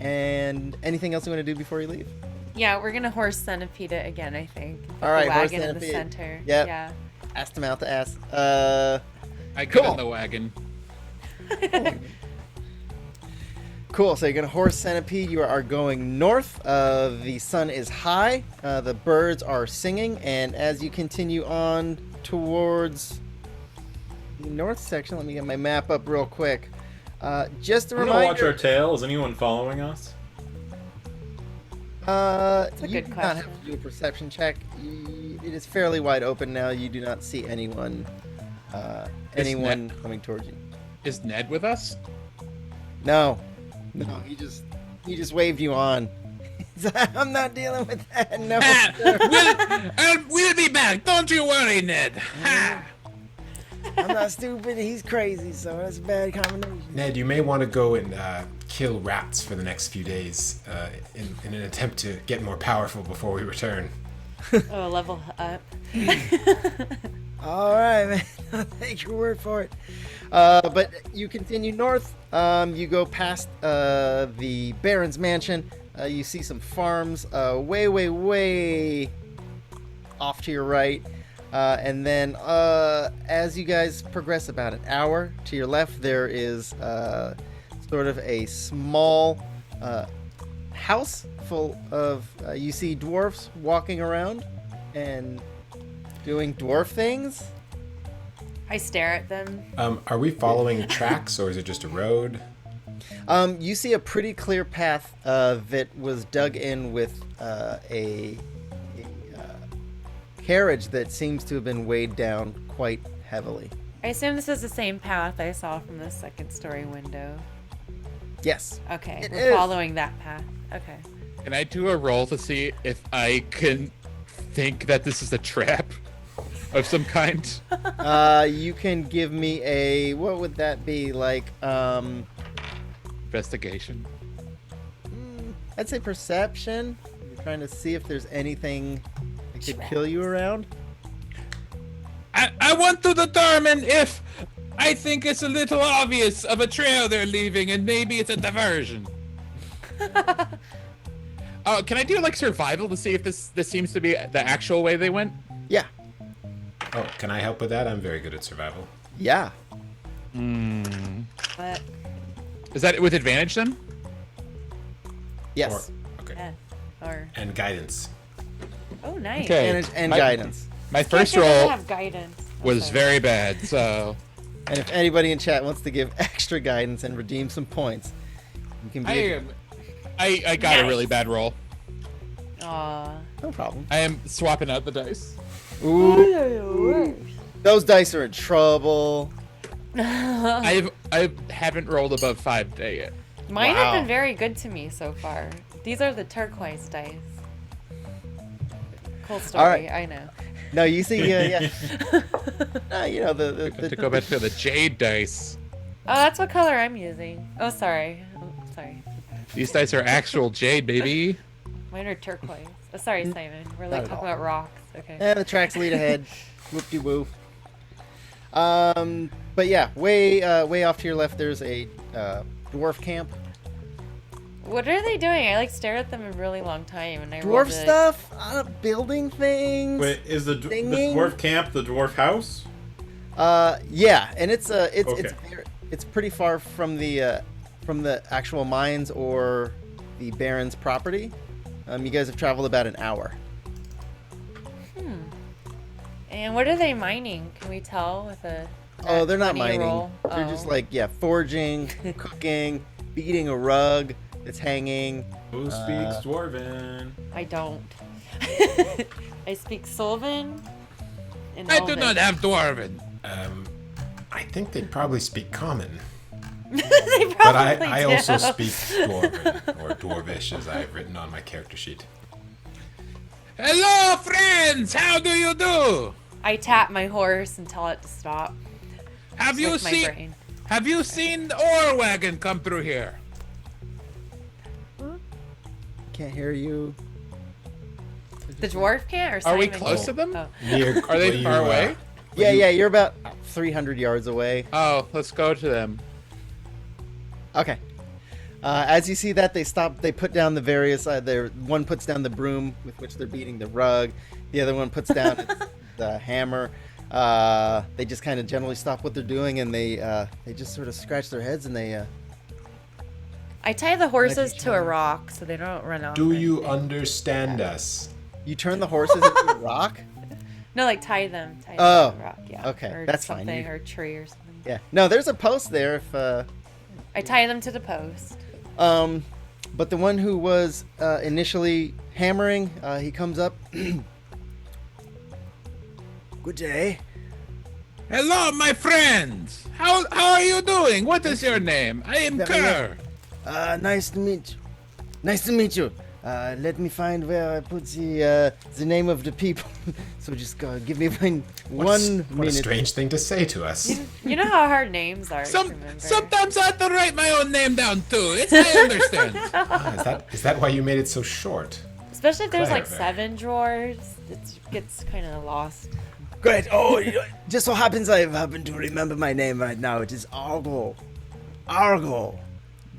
and anything else you want to do before you leave? Yeah, we're gonna horse centipede it again, I think. All right, the horse wagon in the centipede. center. Yep. Yeah. Ass to mouth to ass. I get Cool. in the wagon. Cool. So you're gonna horse centipede. You are going north. The sun is high. The birds are singing, and as you continue on towards the north section, let me get my map up real quick. Just a I'm gonna watch reminder. our tail. Is anyone following us? a You good do not question. have to do a perception check. It is fairly wide open now. You do not see anyone. Anyone coming towards you. Is Ned with us? No, he just waved you on. I'm not dealing with that. No. We'll be back. Don't you worry, Ned. Ha! I'm not stupid. He's crazy, so that's a bad combination. Ned, you may want to go and kill rats for the next few days in an attempt to get more powerful before we return. Oh, level up. All right, man. I'll take your word for it. But you continue north. You go past the Baron's mansion. You see some farms way off to your right. And then as you guys progress about an hour to your left, there is sort of a small house full of, you see dwarfs walking around and doing dwarf things. I stare at them. Are we following tracks or is it just a road? You see a pretty clear path that was dug in with a carriage that seems to have been weighed down quite heavily. I assume this is the same path I saw from the second story window. Yes. Okay, It we're is. following that path. Okay. Can I do a roll to see if I can think that this is a trap of some kind? You can give me a, what would that be, like, Investigation. I'd say perception. You're trying to see if there's anything that could kill you around. I want to determine if I think it's a little obvious of a trail they're leaving and maybe it's a diversion. Can I do like survival to see if this seems to be the actual way they went? Yeah. Oh, can I help with that? I'm very good at survival. Yeah. But Is that with advantage then? Yes. Okay. yeah. Or And guidance. oh, nice. Okay. Advantage and My- guidance. My first Character doesn't roll have guidance. was Okay. very bad, so And if anybody in chat wants to give extra guidance and redeem some points, you can I be. am I got a really bad roll. Aw. No problem. I am swapping out the dice. Ooh. Those dice are in trouble. I haven't rolled above 5 today yet. Mine Wow. have been very good to me so far. These are the turquoise dice. Cool story, All right. I know. No, you see, yeah. You know, To go back to the jade dice. Oh, that's what color I'm using. Oh, sorry. Oh, sorry. These dice are actual jade, baby. Mine are turquoise. Oh, sorry, Simon. We're Not like at talking all. about rocks. Okay. Yeah, the tracks lead ahead. Whoop-de-woo. But yeah, way off to your left, there's a dwarf camp. What are they doing? I like stared at them a really long time, and I Dwarf rolled a- stuff? Building things. Wait, is the Singing? dwarf camp the dwarf house? Yeah, and it's Okay. it's pretty far from the actual mines or the Baron's property. You guys have traveled about an hour. And what are they mining? Can we tell with a? Oh, they're not 20 mining. roll? They're just Oh. like, foraging, cooking, beating a rug that's hanging. Who speaks Dwarven? I don't. I speak Sylvan. And I do Elven. not have Dwarven. I think they probably speak common. They But probably I do. also speak Dwarven, or Dwarvish, as I have written on my character sheet. Hello, friends. How do you do? I tap my horse and tell it to stop. Have you With my seen? brain. Have you seen the ore wagon come through here? Can't hear you. The dwarf can't, or Are we Simon close can't? to them? Oh. Near, Are they will far you, away? Yeah, you're about 300 yards away. Oh, let's go to them. Okay. As you see that, they stop. They put down the various. One puts down the broom with which they're beating the rug. The other one puts down the hammer. They just kind of generally stop what they're doing, and they just sort of scratch their heads, and they. I tie the horses each to a other. rock so they don't run off. Do or you anything. understand us? You turn the horses into a rock. No, like tie them. Tie Oh, them to a rock. Yeah. okay, Or that's fine. something, You- or a tree or something. Yeah. No, there's a post there. If I tie them to the post. but the one who was initially hammering, he comes up. Good day. Hello, my friends. How are you doing? What is your name? I am Very Kerr. Nice to meet you. Nice to meet you. Let me find where I put the name of the people. So just give me one What a minute. strange thing to say to us. You know how hard names are to remember. Sometimes I have to write my own name down too. I understand. Is that why you made it so short? Especially if there's like Clever. 7 drawers, it gets kind of lost. Great. Oh, just so happens I happen to remember my name right now. It is Argo. Argo.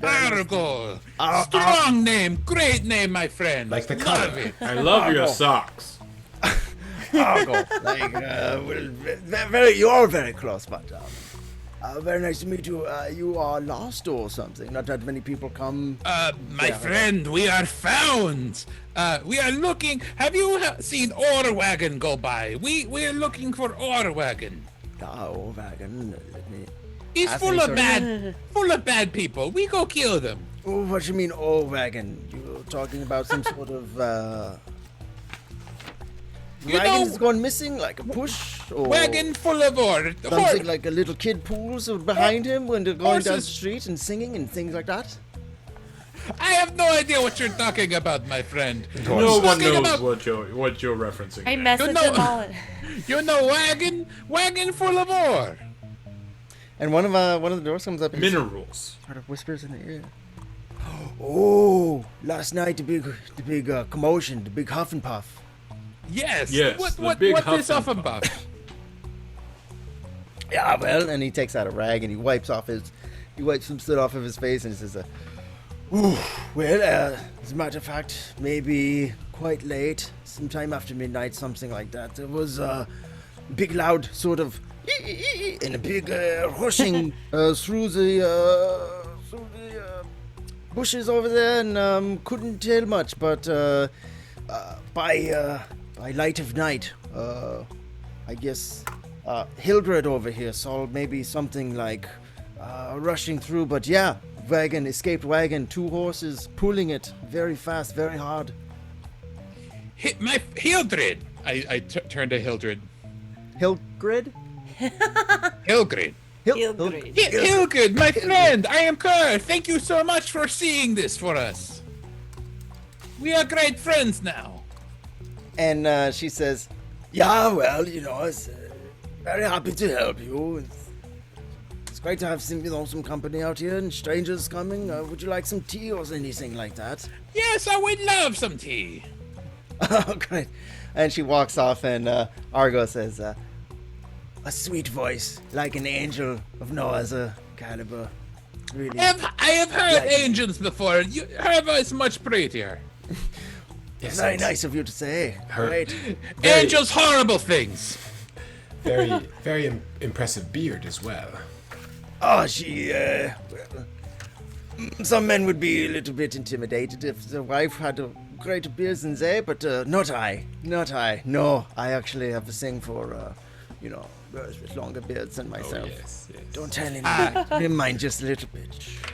Argo. Strong name. Great name, my friend. Like the Love color. it. I love your socks. Argo. Like, you are very close, but very nice to meet you. You are lost or something. Not that many people come. My friend, we are found. We are looking. Have you seen ore wagon go by? We are looking for ore wagon. Oh, wagon. Let me. He's I full think of so. bad people. We go kill them. Oh, what you mean, oh, wagon? You're talking about some sort of You wagon know- is gone missing, like a push, or Wagon full of ore. something like a little kid pools behind him when they're going down the Horses. street and singing and things like that. I have no idea what you're talking about, my friend. No one Talking knows about- what you're referencing. I there. message know- them all. You know wagon full of ore. And one of the doors comes up and Minerals. sort of whispers in the ear. Oh, last night the big commotion, the big huff and puff. Yes. Yes, What the big what is huff off and and puff? Yeah, well, and he takes out a rag and he wipes some soot off of his face and he says, Well, as a matter of fact, maybe quite late, sometime after midnight, something like that. There was a big loud sort of and a big rushing through the bushes over there, and couldn't tell much, but by light of night, I guess Hildred over here saw maybe something like rushing through, but yeah, escaped wagon, 2 horses, pulling it very fast, very hard. Hildred. I turn to Hildred. Hildred? Hildred. Hildred, my friend, I am Kerr. Thank you so much for seeing this for us. We are great friends now. And she says, yeah, well, it's very happy to help you. It's great to have some company out here and strangers coming. Would you like some tea or anything like that? Yes, I would love some tea. Oh, great. And she walks off, and Argo says, a sweet voice, like an angel of Noah's caliber. Really. I have heard angels before. Her voice much prettier. Yes, Very nice of you to say. Great. Angels, horrible things. Very, very impressive beard as well. Oh, she, some men would be a little bit intimidated if the wife had a greater beard than they, but not I. Not I. No, I actually have a thing for, girls with longer beards than myself. Yes. Don't tell him mind just a little bit.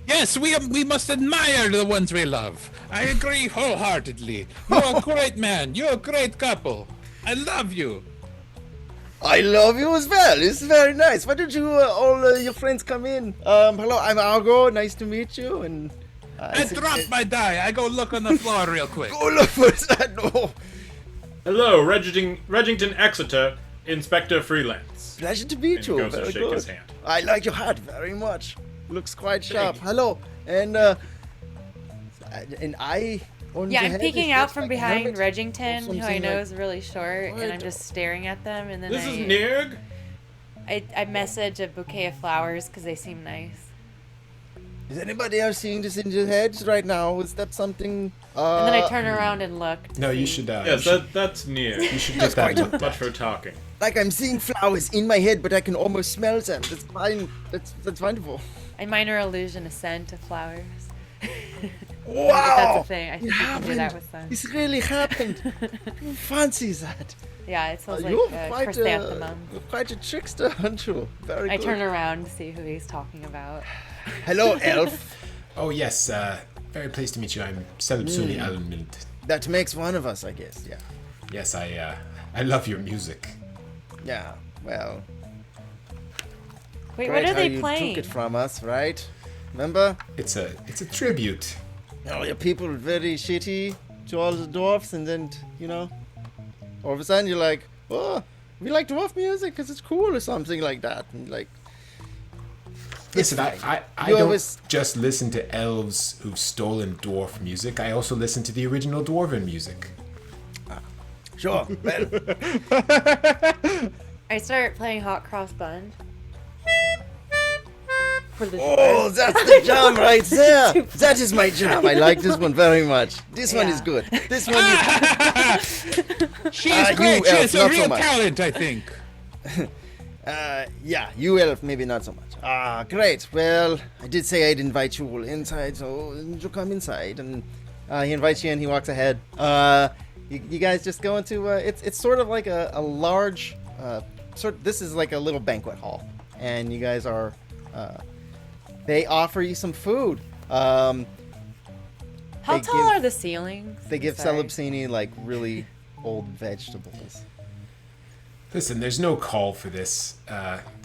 Yes, we must admire the ones we love. I agree wholeheartedly. You're a great man. You're a great couple. I love you. I love you as well. It's very nice. Why don't you all your friends come in? Hello, I'm Argo. Nice to meet you. And I dropped my die. I go look on the floor real quick. Go look for that. No. Hello, Regington Exeter, Inspector Freelance. Pleasure to meet And you. goes to Very shake good. his hand. I like your hat very much. Looks quite sharp. you. Hello. And I. Yeah, I'm peeking out from behind Helmet? Regington, who I something know like- is really short, and I'm just staring at them. And then This is Nirg. I message a bouquet of flowers because they seem nice. Is anybody else seeing this in your heads right now? Is that something? And then I turn around and look. to No, you see. should. Yes, that's Nirg. You should get that. looked Much at. for talking. Like I'm seeing flowers in my head, but I can almost smell them. That's fine. That's wonderful. A minor illusion, a scent of flowers. Wow. That's a thing. I think you can do that with some. This really happened. Who fancies that? Yeah, it smells like You're chrysanthemum. quite a trickster, aren't you? Very I good. turn around to see who he's talking about. Hello, elf. Oh yes, very pleased to meet you. I'm Celebsuni Almond. That makes one of us, I guess. Yeah. Yes, I love your music. Yeah. Well. Wait, great what are how they you playing? Took it from us, right? Remember? It's a tribute. All your people are very shitty to all the dwarfs, and then all of a sudden you're like, oh, we like dwarf music because it's cool or something like that, and like. Listen, I You don't always- just listen to elves who've stolen dwarf music. I also listen to the original Dwarven music. Sure. Well, I start playing Hot Cross Bun. For the oh, that's the jam right there. That is my jam. I like this one very much. This one is Yeah. good. This one is. She is you great. She elf, is a not so real much. talent, I think. Yeah, you elf, maybe not so much. Ah, great. Well, I did say I'd invite you all inside, so you come inside. And he invites you in, he walks ahead. You guys just go into, it's sort of like a large, this is like a little banquet hall. And you guys are, they offer you some food. How they tall give- are the ceilings? They give Sorry. Celebsini like really old vegetables. Listen, there's no call for this.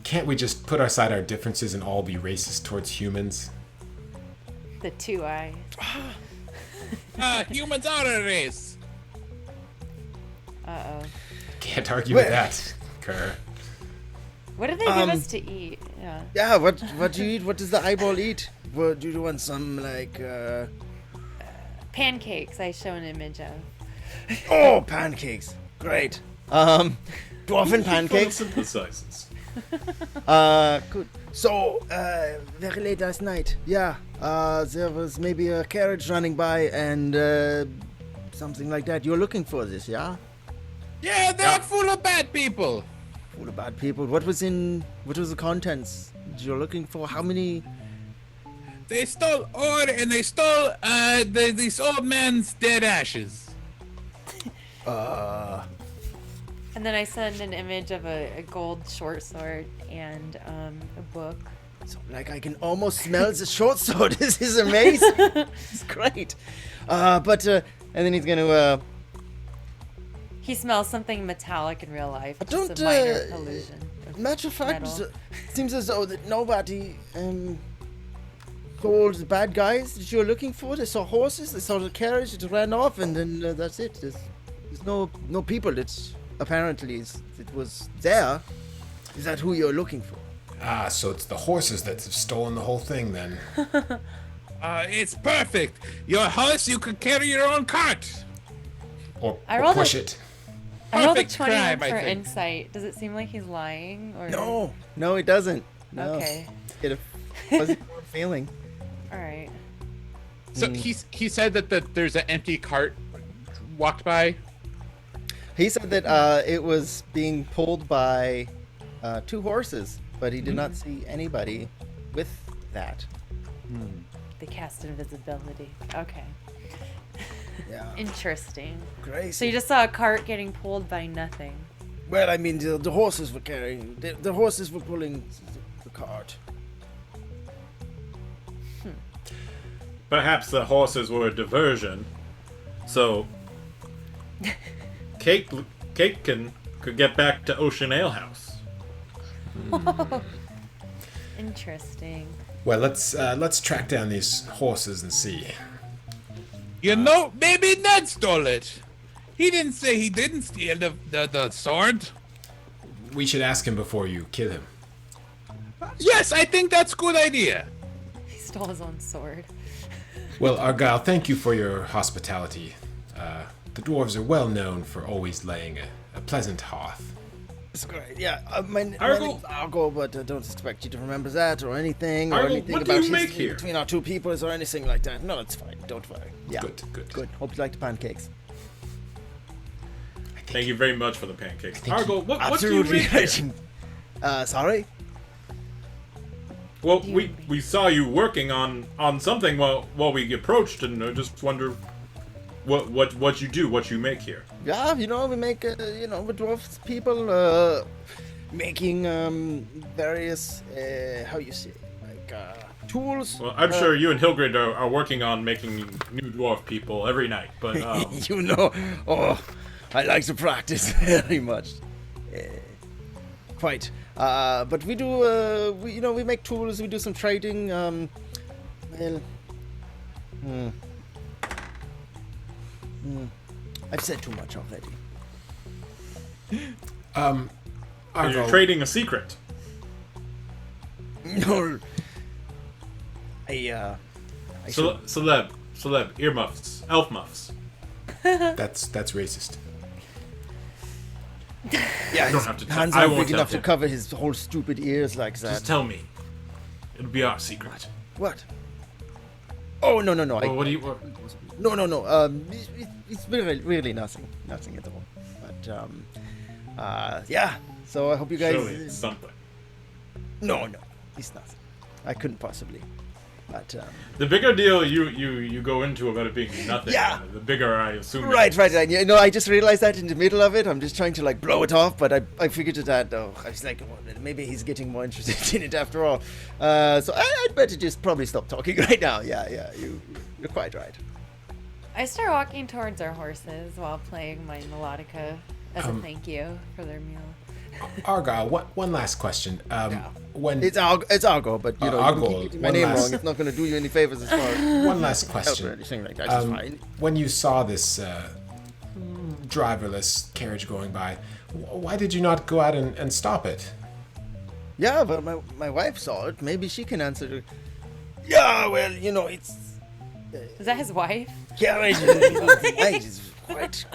Can't we just put aside our differences and all be racist towards humans? The 2 eyes. Humans are a race. Uh-oh. Can't argue Well- with that, Kerr. What do they give us to eat? Yeah. Yeah, what do you eat? What does the eyeball eat? What, do you want some like Pancakes I show an image of. oh, pancakes. Great. Dwarven pancakes. Photosynthesizes. Good. So, very late last night. Yeah. There was maybe a carriage running by and something like that. You're looking for this, yeah? Yeah, they're full of bad people. Full of bad people. What was the contents you're looking for? How many? They stole ore and they stole this old man's dead ashes. And then I send an image of a gold short sword and a book So, like, I can almost smell the short sword. This is amazing. It's great. And then he's gonna, He smells something metallic in real life. I Just don't, a minor illusion. of matter of fact, metal. it seems as though that nobody, told the bad guys that you were looking for. They saw horses, they saw the carriage, it ran off, and then that's it. There's no people. It was there. Is that who you're looking for? Ah, so it's the horses that have stolen the whole thing then. It's perfect. Your horse, you could carry your own cart. Or I rolled push a- it. I rolled a Perfect 21 crime, for I think. insight. Does it seem like he's lying? Or No, it doesn't. No. Okay. Get a fuzzy feeling. All right. So he said that there's an empty cart walked by. He said that it was being pulled by 2 horses, but he did not see anybody with that. They cast invisibility. Okay. Yeah. Interesting. Crazy. So you just saw a cart getting pulled by nothing. Well, I mean, the horses were carrying. The horses were pulling the cart. Perhaps the horses were a diversion, so Cake could get back to Ocean Ale House. Interesting. Well, let's track down these horses and see. You know, maybe Ned stole it. He didn't say he didn't steal the sword. We should ask him before you kill him. Yes, I think that's a good idea. He stole his own sword. Well, Argyle, thank you for your hospitality. The dwarves are well known for always laying a pleasant hearth. It's great. Yeah, my name's Argo. Argo, but I don't expect you to remember that or anything Argo, or anything what do about you make history here? between our 2 peoples or anything like that. No, it's fine. Don't worry. Yeah. Good. Hope you like the pancakes. Thank you very much for the pancakes. Argo, what do you Absolutely. make here? Sorry? Well, we saw you working on something while we approached, and I just wonder what you do, what you make here. Yeah, we make, with dwarf people, making, various, how you say, like, tools. Well, I'm sure you and Hilgrid are working on making new dwarf people every night, but I like to practice very much. Quite. But we do, we make tools, we do some trading, I've said too much already. you're Argo, trading a secret. No. I Celeb, earmuffs, elf muffs. that's racist. Yeah, don't his have to tell- hands I aren't won't big tell enough to him. cover his whole stupid ears like that. Just tell me. It'll be our secret. What? Oh, no. Well, what do you? No. It's really nothing at all. But yeah. So I hope you guys. Surely it's something. No, it's nothing. I couldn't possibly. But The bigger deal you go into about it being nothing, Yeah. the bigger I assume. it right. is. You know, I just realized that in the middle of it. I'm just trying to like blow it off, but I figured it out. Oh, I was like, well, maybe he's getting more interested in it after all. So I'd better just probably stop talking right now. Yeah. You're quite right. I start walking towards our horses while playing my melodica as a thank you for their meal. Argyle, one last question. When It's Argo, but you know, Argo, you can keep getting my one name last- wrong. It's not going to do you any favors as far as one last help or question. anything like that. It's fine. When you saw this driverless carriage going by, why did you not go out and stop it? Yeah, but my wife saw it. Maybe she can answer. Yeah, well, you know, it's Is that his wife? carriage is quite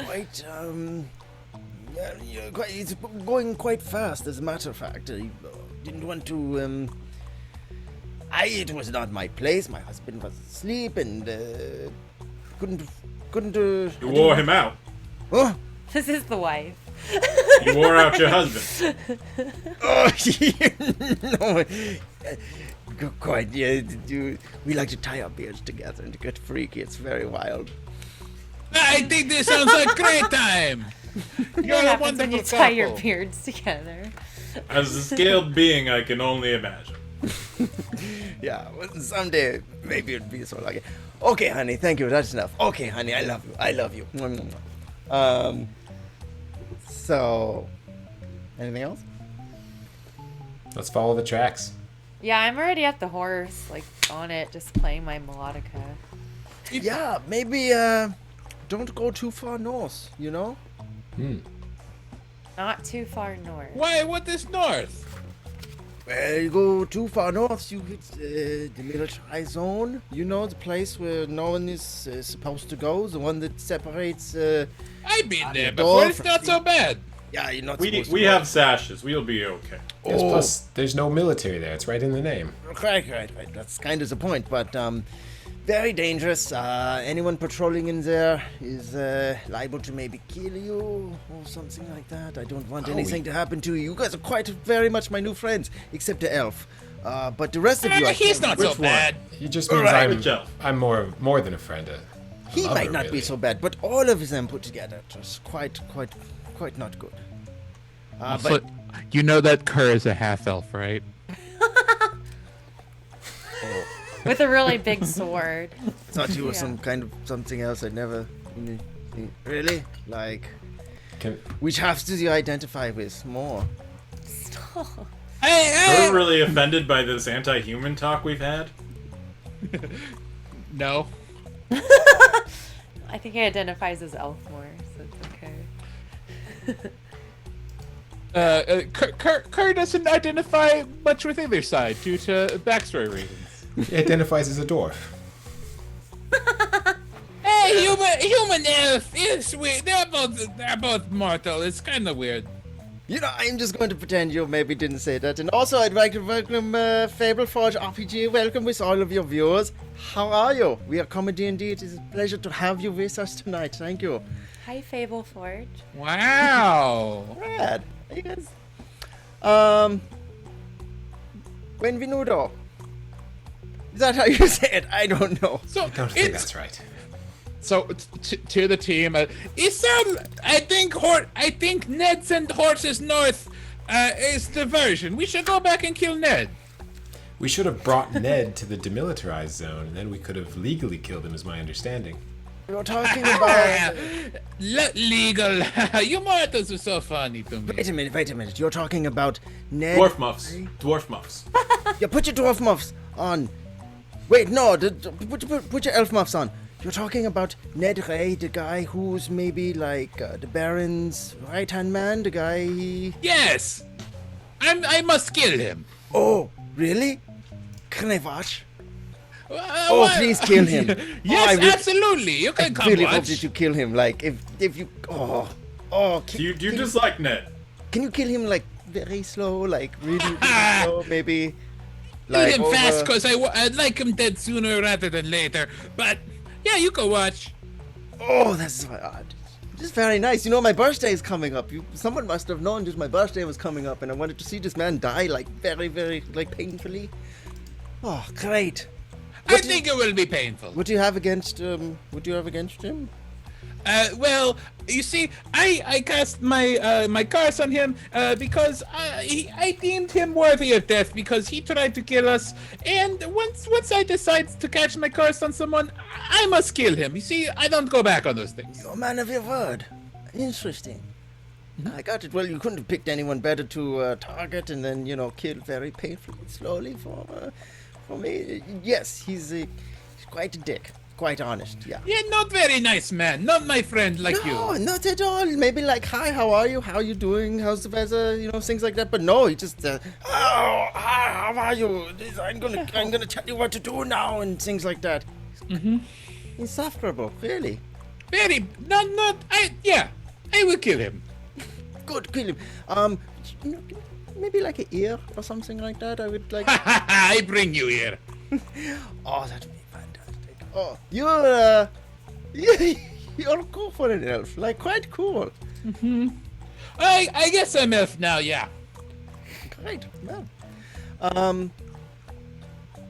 it's going quite fast. As a matter of fact, I didn't want to. It was not my place. My husband was asleep and couldn't. You wore him out. Oh, This is the wife. You wore out your husband. oh, no. Quite, yeah. We like to tie our beards together and to get freaky. It's very wild. I think this sounds like a great time. You're What a happens when you wonderful tie your couple. beards together? As a scaled being, I can only imagine. Yeah, well, someday maybe it'd be so lucky. Okay, honey, thank you. That's enough. Okay, honey, I love you. I love you. Mwah, mwah, mwah. So, anything else? Let's follow the tracks. Yeah, I'm already at the horse, like on it, just playing my melodica. Yeah, maybe don't go too far north. You know. Not too far north. Why? What is north? Well, you go too far north, you hit the military zone. You know, the place where no one is supposed to go, the one that separates. I've been there Dwarven. before. It's not so bad. Yeah, you're not We supposed to we go. have sashes. We'll be okay. Yes, plus, there's no military there. It's right in the name. Right. That's kind of the point, but very dangerous. Anyone patrolling in there is liable to maybe kill you or something like that. I don't want anything to happen to you. You guys are quite very much my new friends, except the elf. But the rest of you, I He's can't- not so which one? bad. He just means Alright. I'm, Good job. I'm more than a friend. He lover, might not really. be so bad, but all of them put together just quite not good. But You know that Kerr is a half elf, right? With a really big sword. thought you were Yeah. some kind of something else. I never really like. Can, Which halves do you identify with more? Hey, We're really offended by this anti-human talk we've had. No. I think he identifies as elf more, so it's okay. Kerr doesn't identify much with either side due to backstory reasons. he identifies as a dwarf. Hey, human elf. It's weird. They're both mortal. It's kind of weird. You know, I'm just going to pretend you maybe didn't say that. And also, I'd like to welcome Fable Forge RPG. Welcome with all of your viewers. How are you? We are ComeDy&D. It is a pleasure to have you with us tonight. Thank you. Hi, Fable Forge. Wow. Brad, how you guys? Benvenuto. Is that how you say it? I don't know. So I don't think it's that's right. So to the team, it's I think Ned sent horses north. Is the version. We should go back and kill Ned. We should have brought Ned to the demilitarized zone, and then we could have legally killed him, is my understanding. You're talking about. Legal. You mortals are so funny to me. Wait a minute. You're talking about Ned. Dwarf muffs. Dwarf muffs. Yeah, put your dwarf muffs on. Wait, no, put your elf muffs on. You're talking about Ned Ray, the guy who's maybe like the Baron's right-hand man, the guy. Yes. I must kill him. Oh, really? Can I watch? Oh, Oh, please kill him. Yes, I absolutely. You can come really hope watch. that you kill him. Like, if you. Can, Do you dislike Ned? can you kill him like very slow, like really slow, maybe? Kill Like him over- fast, cause I'd like him dead sooner rather than later. But yeah, you can watch. Oh, that's odd. Just very nice. You know, my birthday is coming up. Someone must have known just my birthday was coming up, and I wanted to see this man die like very, very like painfully. Oh, great. I think it will be painful. What do you have against him? Well, you see, I cast my curse on him because I deemed him worthy of death because he tried to kill us. And once I decide to catch my curse on someone, I must kill him. You see, I don't go back on those things. You're a man of your word. Interesting. I got it. Well, you couldn't have picked anyone better to target and then, kill very painfully and slowly for me. Yes, he's quite a dick. Quite honest, yeah. Yeah, not very nice man. Not my friend like No, you. not at all. Maybe like, hi, how are you? How you doing? How's the weather? Things like that. But no, he just, hi, how are you? I'm gonna tell you what to do now and things like that. Mm-hmm. Insufferable, really. Very, I will kill him. Good, kill him. Maybe like an ear or something like that. I would like. I bring you here. Oh, that'd be fantastic. Oh, you're cool for an elf. Like, quite cool. I guess I'm elf now, yeah. Great, man.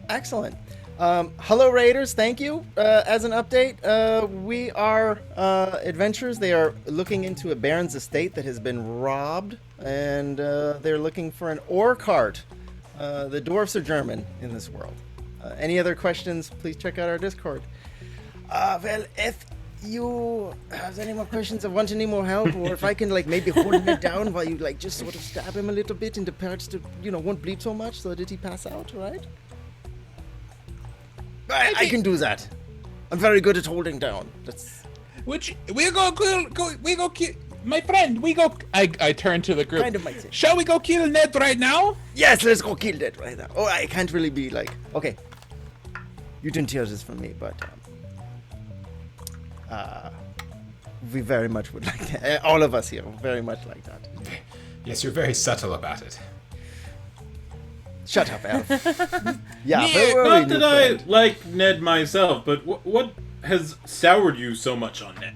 Excellent. Hello, Raiders. Thank you. As an update, we are adventurers. They are looking into a baron's estate that has been robbed, and they're looking for an ore cart The dwarfs are German in this world. Any other questions? Please check out our Discord. Well, if you have any more questions or want any more help, or if I can like maybe hold him down while you like just sort of stab him a little bit into parts that won't bleed so much, so that he pass out, right? I can do that. I'm very good at holding down. That's Which we go kill my friend. I turn to the group. kind of my thing. Shall we go kill Ned right now? Yes, let's go kill that right now. Oh, I can't really be like, okay. You didn't hear this from me, but we very much would like that. All of us here very much like that. Yes, you're very subtle about it. Shut up, Elf. Yeah, Ned, where were we, Not that new I friend? like Ned myself, but what has soured you so much on Ned?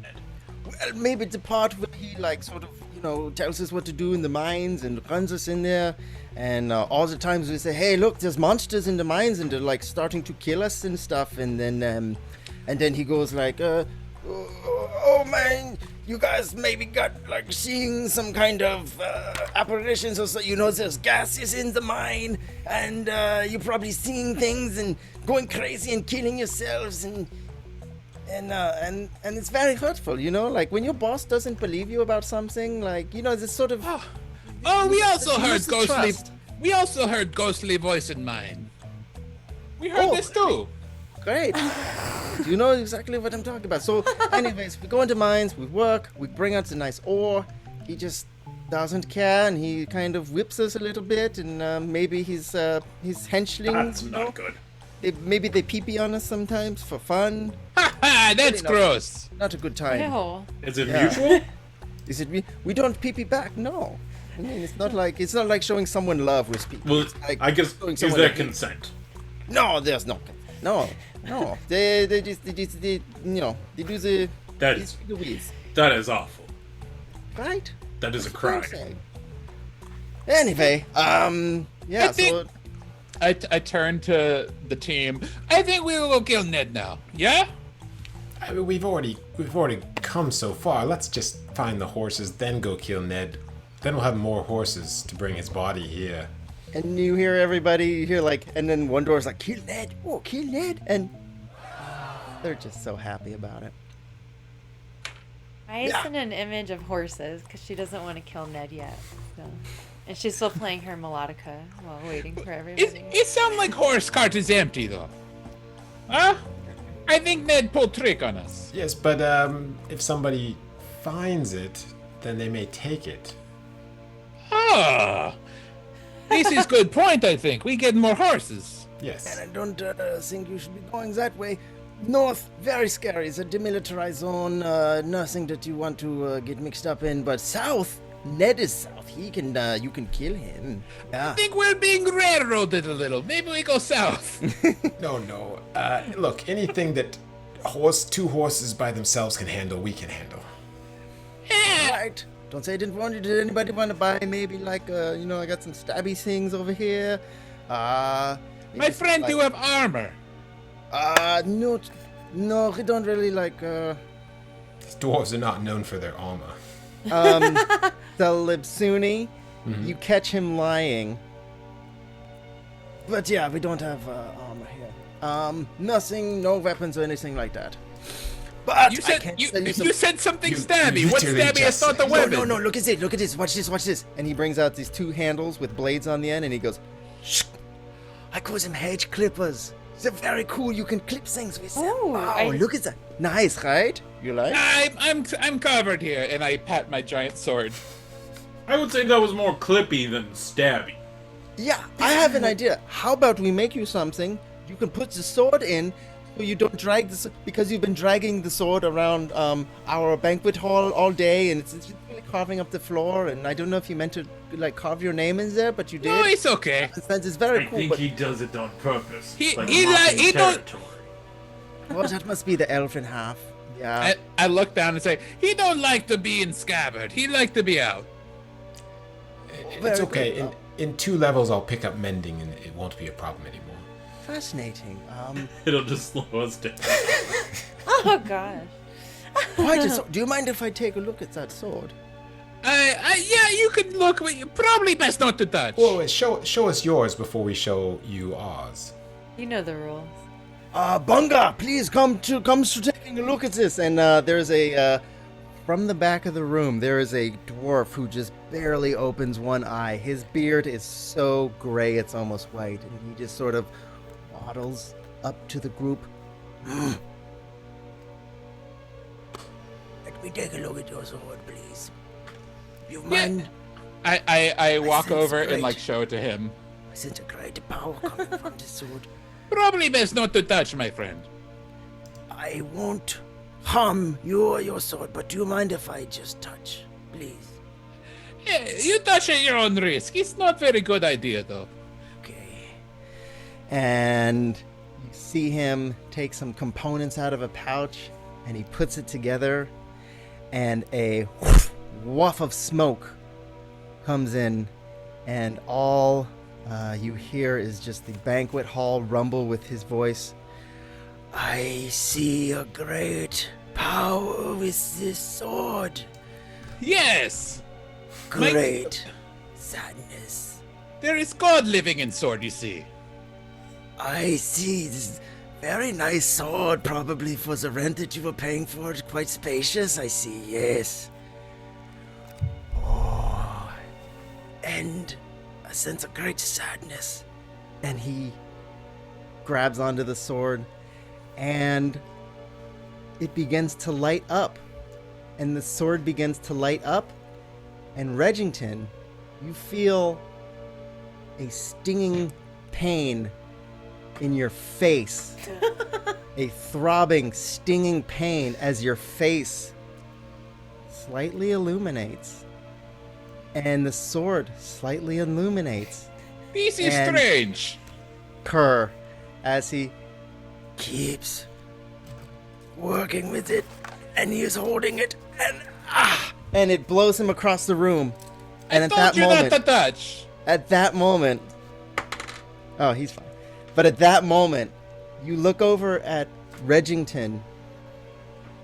Well, maybe the part where he like sort of tells us what to do in the mines and runs us in there, and all the times we say, hey, look, there's monsters in the mines and they're like starting to kill us and stuff, and then he goes like, oh man, you guys maybe got like seeing some kind of apparitions or so, there's gases in the mine, and you're probably seeing things and going crazy and killing yourselves, and it's very hurtful, like when your boss doesn't believe you about something, like this sort of Oh, we also heard lose the ghostly. trust. We also heard ghostly voice in mine. We heard this too. Great. You know exactly what I'm talking about. So, anyways, we go into mines, we work, we bring out the nice ore. He just doesn't care, and he kind of whips us a little bit, and maybe his henchlings, That's not good. maybe they pee-pee on us sometimes for fun. Ha ha! That's not. gross. Not a good time. Ew. Is it Yeah. mutual? Is it? We don't pee-pee back. No. I mean, it's not like showing someone love with people. Well, It's like I guess showing is someone there hate. consent? No, there's no. No. They do the That it's the whiz. that is awful. Right? That is a That's what I'm crime. saying. Anyway, yeah, I think- so I turn to the team. I think we will go kill Ned now. Yeah? I mean, we've already come so far. Let's just find the horses, then go kill Ned. Then we'll have more horses to bring his body here. and you hear everybody, you hear like, and then one door's like, kill Ned, oh, kill Ned, and they're just so happy about it. I sent an image of horses because she doesn't want to kill Ned yet. So. And she's still playing her melodica while waiting for everybody. It sounds like horse cart is empty though. Huh? I think Ned pulled trick on us. Yes, but if somebody finds it, then they may take it. Ah, this is good point. I think we get more horses. Yes. And I don't think you should be going that way. North, very scary. It's a demilitarized zone. Nothing that you want to get mixed up in. But south, Ned is south. He can, you can kill him. Yeah. I think we're being railroaded a little. Maybe we go south. No. Look, anything that two horses by themselves can handle, we can handle. Right. Don't say I didn't warn you. Did anybody want to buy maybe like, I got some stabby things over here. My maybe friend, like, you have armor. No, we don't really like, Dwarves are not known for their armor. the Libsuni. You catch him lying. But yeah, we don't have armor here. Nothing, no weapons or anything like that. But You I said can you, tell you some... you said something You stabby. What literally stabby? I just thought the said- weapon. No, look at this, watch this. And he brings out these two handles with blades on the end, and he goes, shh. I call them hedge clippers. They're very cool, you can clip things with them. Ooh, Wow, look at that. Nice, right? You like? I'm covered here, and I pat my giant sword. I would say that was more clippy than stabby. Yeah, I have an idea. How about we make you something? You can put the sword in, so you don't drag the because you've been dragging the sword around our banquet hall all day, and it's really carving up the floor. And I don't know if you meant to like carve your name in there, but you did. No, it's okay. It's very I cool. think but he does it on purpose. He like don't- marking territory. well, that must be the elfin half. Yeah. I look down and say, he don't like to be in scabbard. He like to be out. It's Very okay. good. In 2 levels, I'll pick up mending, and it won't be a problem anymore. Fascinating. It'll just slow us down. Oh gosh. Quite a sword. Do you mind if I take a look at that sword? Yeah, you can look, but you probably best not to touch. Whoa, show us yours before we show you ours. You know the rules. Bunga, please come to taking a look at this. And there's a from the back of the room, there is a dwarf who just barely opens one eye. His beard is so gray it's almost white, and he just sort of waddles up to the group. Let me take a look at your sword, please. You mind? I walk sense over and great. like show it to him. I sense a great power coming from this sword. Probably best not to touch, my friend. I won't harm you or your sword, but do you mind if I just touch, please? Yeah, you touch at your own risk. It's not very good idea, though. Okay. And you see him take some components out of a pouch, and he puts it together, and a waft of smoke comes in, and all you hear is just the banquet hall rumble with his voice. I see a great power with this sword. Yes! Great sadness. There is God living in sword, you see. I see. This very nice sword, probably for the rent that you were paying for it. Quite spacious, I see, yes. Oh, and I sense a great sadness. And he grabs onto the sword, and it begins to light up. And the sword begins to light up, and Regington, you feel a stinging pain in your face. A throbbing, stinging pain as your face slightly illuminates. And the sword slightly illuminates. This is And- strange. Kerr, as he Keeps working with it, and he is holding it, and it blows him across the room. And I at told that you moment, not to touch. at that moment, oh, he's fine. But at that moment, you look over at Regington,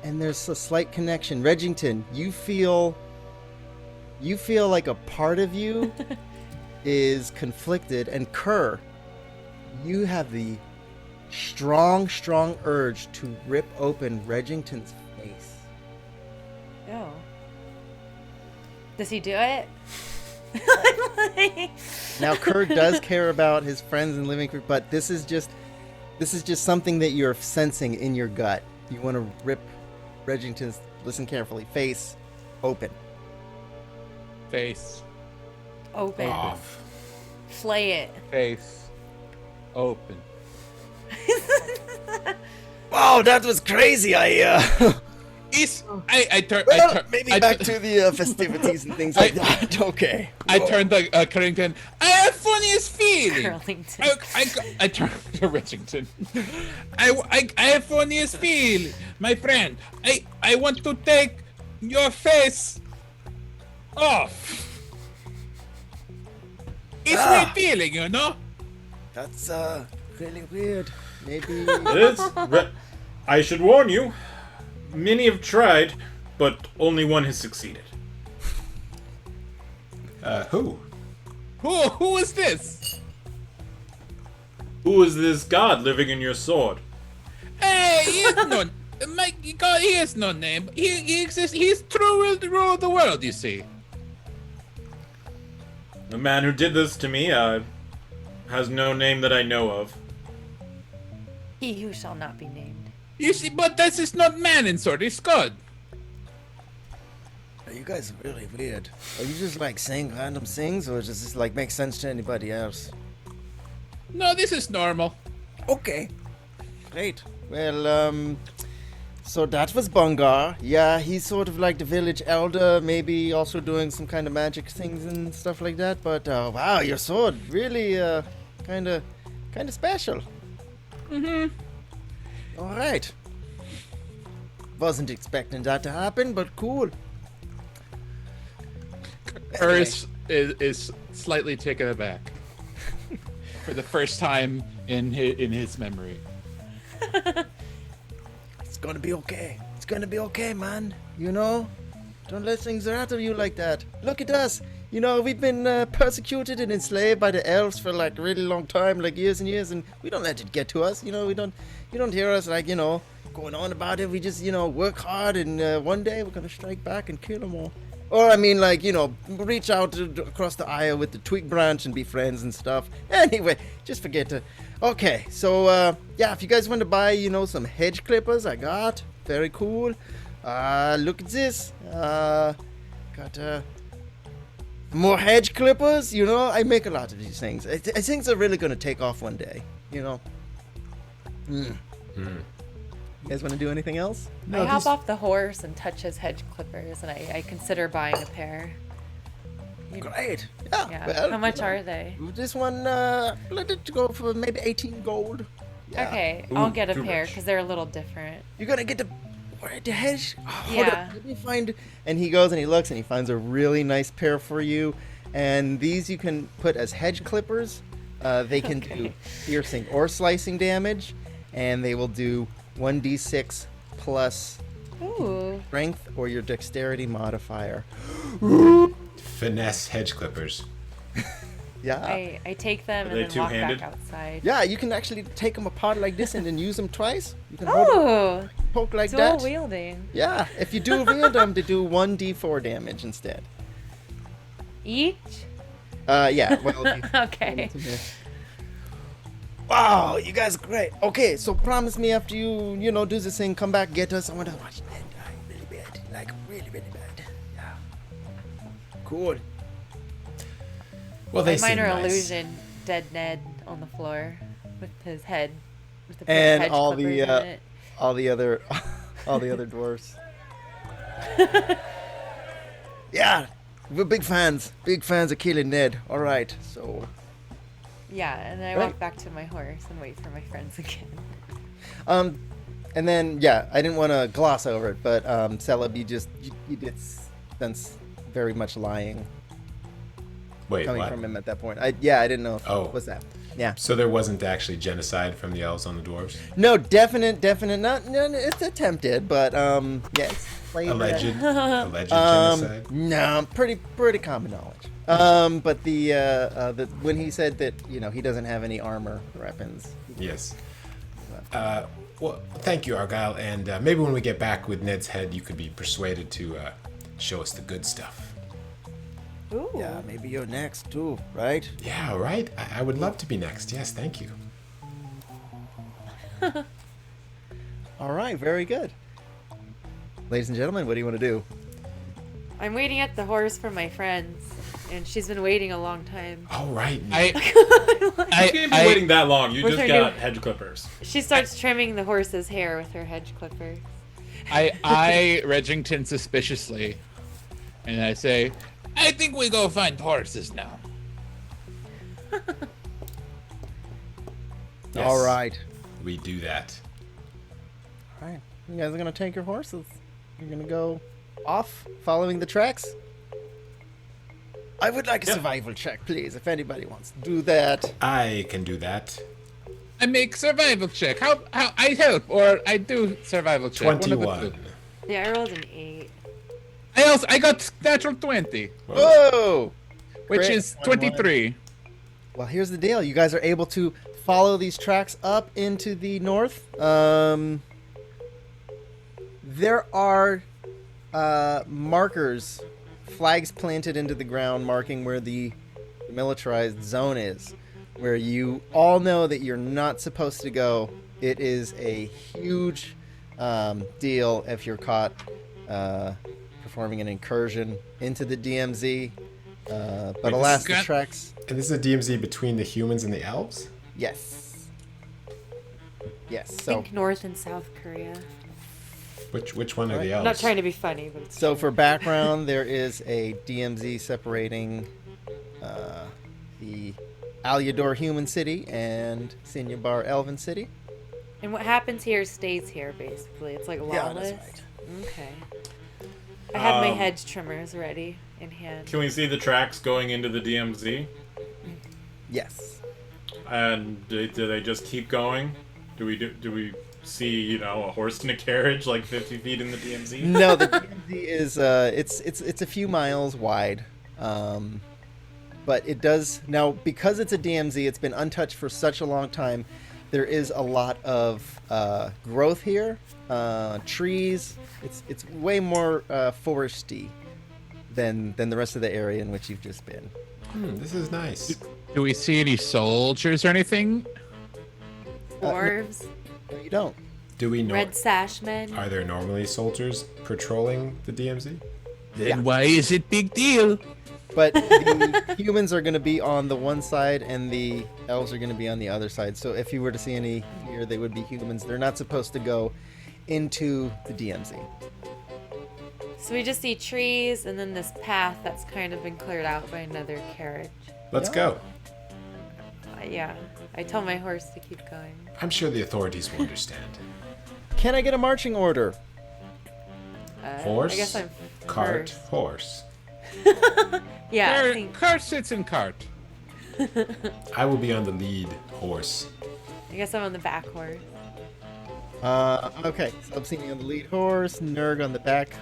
and there's a slight connection. Regington, you feel like a part of you is conflicted, and Kerr, you have the strong urge to rip open Regington's face. Oh. Does he do it? Now, Kerr does care about his friends and living, but this is just something that you're sensing in your gut. You want to rip Regington's, listen carefully, face open. Face. Open. Off. Flay it. Face. Open. wow, that was crazy. I turn. Well, maybe I back tu- to the festivities and things like that. Okay. I turned to Currington. I have funniest feeling. Curlington. I turned to Richington. I have funniest feeling, my friend. I want to take your face off. It's weird feeling, you know. That's really weird. Maybe. It is. I should warn you. Many have tried, but only one has succeeded. Who? Who is this? Who is this god living in your sword? Hey, he is no. My God, he has no name. He exists. He's true to rule the world. You see. The man who did this to me has no name that I know of. He who shall not be named. You see, but this is not man in sword. It's God. You guys are really weird. Are you just like saying random things, or does this like make sense to anybody else? No, this is normal. Okay. Great. Well, so that was Bungar. Yeah, he's sort of like the village elder, maybe also doing some kind of magic things and stuff like that. But wow, your sword really kind of special. All right. Wasn't expecting that to happen, but cool. Eris is slightly taken aback for the first time in his memory. It's gonna be okay. It's gonna be okay, man. You know, Don't let things rattle you like that. Look at us. You know, we've been persecuted and enslaved by the elves for like a really long time, like years and years, and we don't let it get to us. You know, you don't hear us like, going on about it. We just, work hard, and one day we're gonna strike back and kill them all. Or I mean, like, reach out across the aisle with the twig branch and be friends and stuff. Anyway, just forget to. Okay, so yeah, if you guys want to buy, some hedge clippers, I got very cool. Look at this. Got more hedge clippers. I make a lot of these things. I think they're really gonna take off one day. You guys want to do anything else? I hop off the horse and touch his hedge clippers, and I consider buying a pair. Great. Yeah. Well, How much are they? This one, let it go for maybe 18 gold. Yeah. Okay, Ooh, I'll get a too pair much. because they're a little different. You're gonna get the hedge. Oh, hold Yeah. up, let me find. And he goes and he looks and he finds a really nice pair for you. And these you can put as hedge clippers. They can do piercing or slicing damage, and they will do 1d6 plus Ooh. strength or your dexterity modifier. Finesse hedge clippers. Yeah. I take them Are and they then walk two-handed? back outside. Yeah, you can actually take them apart like this and then use them twice. You can hold Oh, poke like dual that. wielding. Yeah, if you do wield them, they do 1d4 damage instead. Each? Yeah, well, Okay. wow, you guys are great. Okay, so promise me after you, do this thing, come back, get us. I want to watch Ned die really bad. Like, really, really bad. Yeah. Cool. Well, they My seem minor nice. illusion, dead Ned on the floor with his head, with the And hedge all clippers the, in it. all the other dwarves. Yeah, we're big fans of killing Ned. All right, so Yeah, and then I Right. walk back to my horse and wait for my friends again. and then yeah, I didn't want to gloss over it, but Celeb, you did sense very much lying Wait, coming what? from him at that point. I didn't know. Oh. What's that? Yeah. So there wasn't actually genocide from the elves on the dwarves? No, definite. Not. No, it's attempted, but yes. Alleged genocide? No, pretty common knowledge. But the when he said that he doesn't have any armor or weapons. Yes. Well, thank you, Argyle. And maybe when we get back with Ned's head, you could be persuaded to show us the good stuff. Ooh. Yeah, maybe you're next too, right? Yeah, right? I would love to be next. Yes, thank you. All right, very good. Ladies and gentlemen, what do you want to do? I'm waiting at the horse for my friends, and she's been waiting a long time. All right. You can't be waiting that long. You With just her got new- hedge clippers. She starts trimming the horse's hair with her hedge clipper. I Regington suspiciously, and I say, I think we go find horses now. Yes, All right. We do that. All right. You guys are gonna take your horses. You're gonna go off, following the tracks. I would like a survival check, please, if anybody wants to do that. I can do that. I make survival check. How I help or I do survival check. One of the 21. two. Yeah, I rolled an 8. I got natural 20, Whoa! which Great. is 23. Well, here's the deal. You guys are able to follow these tracks up into the north. There are markers, flags planted into the ground marking where the militarized zone is, where you all know that you're not supposed to go. It is a huge deal if you're caught performing an incursion into the DMZ. But Wait, alas, this the got- tracks... And this is a DMZ between the humans and the elves? Yes. Yes. So, Think North and South Korea. Which one are Right. the I'm elves? not trying to be funny, but it's so true. for background, there is a DMZ separating the Alyador Human City and Sinyabar Elven City. And what happens here stays here, basically. It's like lawless. Yeah, that's right. Okay. I have my Um, hedge trimmers ready in hand. Can we see the tracks going into the DMZ? Yes. And do they just keep going? Do we see, a horse in a carriage like 50 feet in the DMZ? No, the DMZ is it's a few miles wide, but it does now because it's a DMZ. It's been untouched for such a long time. There is a lot of growth here, trees. It's way more foresty than the rest of the area in which you've just been. This is nice. Do we see any soldiers or anything? Dwarves, No, you don't. Do we know? red sash men. Are there normally soldiers patrolling the DMZ? Then why is it big deal? But the humans are going to be on the one side, and the elves are going to be on the other side. So if you were to see any here, they would be humans. They're not supposed to go into the DMZ. So we just see trees and then this path that's kind of been cleared out by another carriage. Let's go. Yeah, I told my horse to keep going. I'm sure the authorities will understand. Can I get a marching order? Horse? I guess I'm Cart, first. horse. Yeah, I think, Cart sits in cart. I will be on the lead horse. I guess I'm on the back horse. Okay. So Obscene on the lead horse, Nurg on the back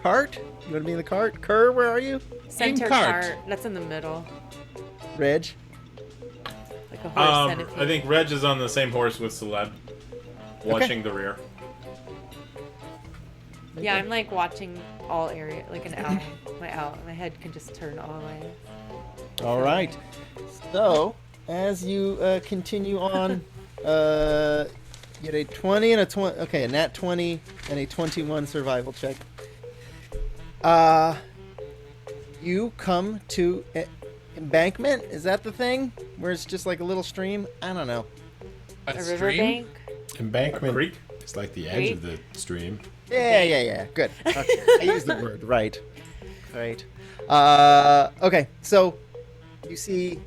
cart. You want to be in the cart? Kerr, where are you? Center cart. cart. That's in the middle. Reg. Like a horse centipede. I think Reg is on the same horse with Celeb, watching the rear. Yeah, I'm like watching all area, like an owl. My head can just turn all the way. All right. So as you continue on, you get a 20 and a 20. Okay, a nat 20 and a 21 survival check. You come to embankment. Is that the thing where it's just like a little stream? I don't know. A riverbank. Embankment Creek? is like the edge of the stream. Yeah. Good. Okay. I used the word right. Right. Okay. So you see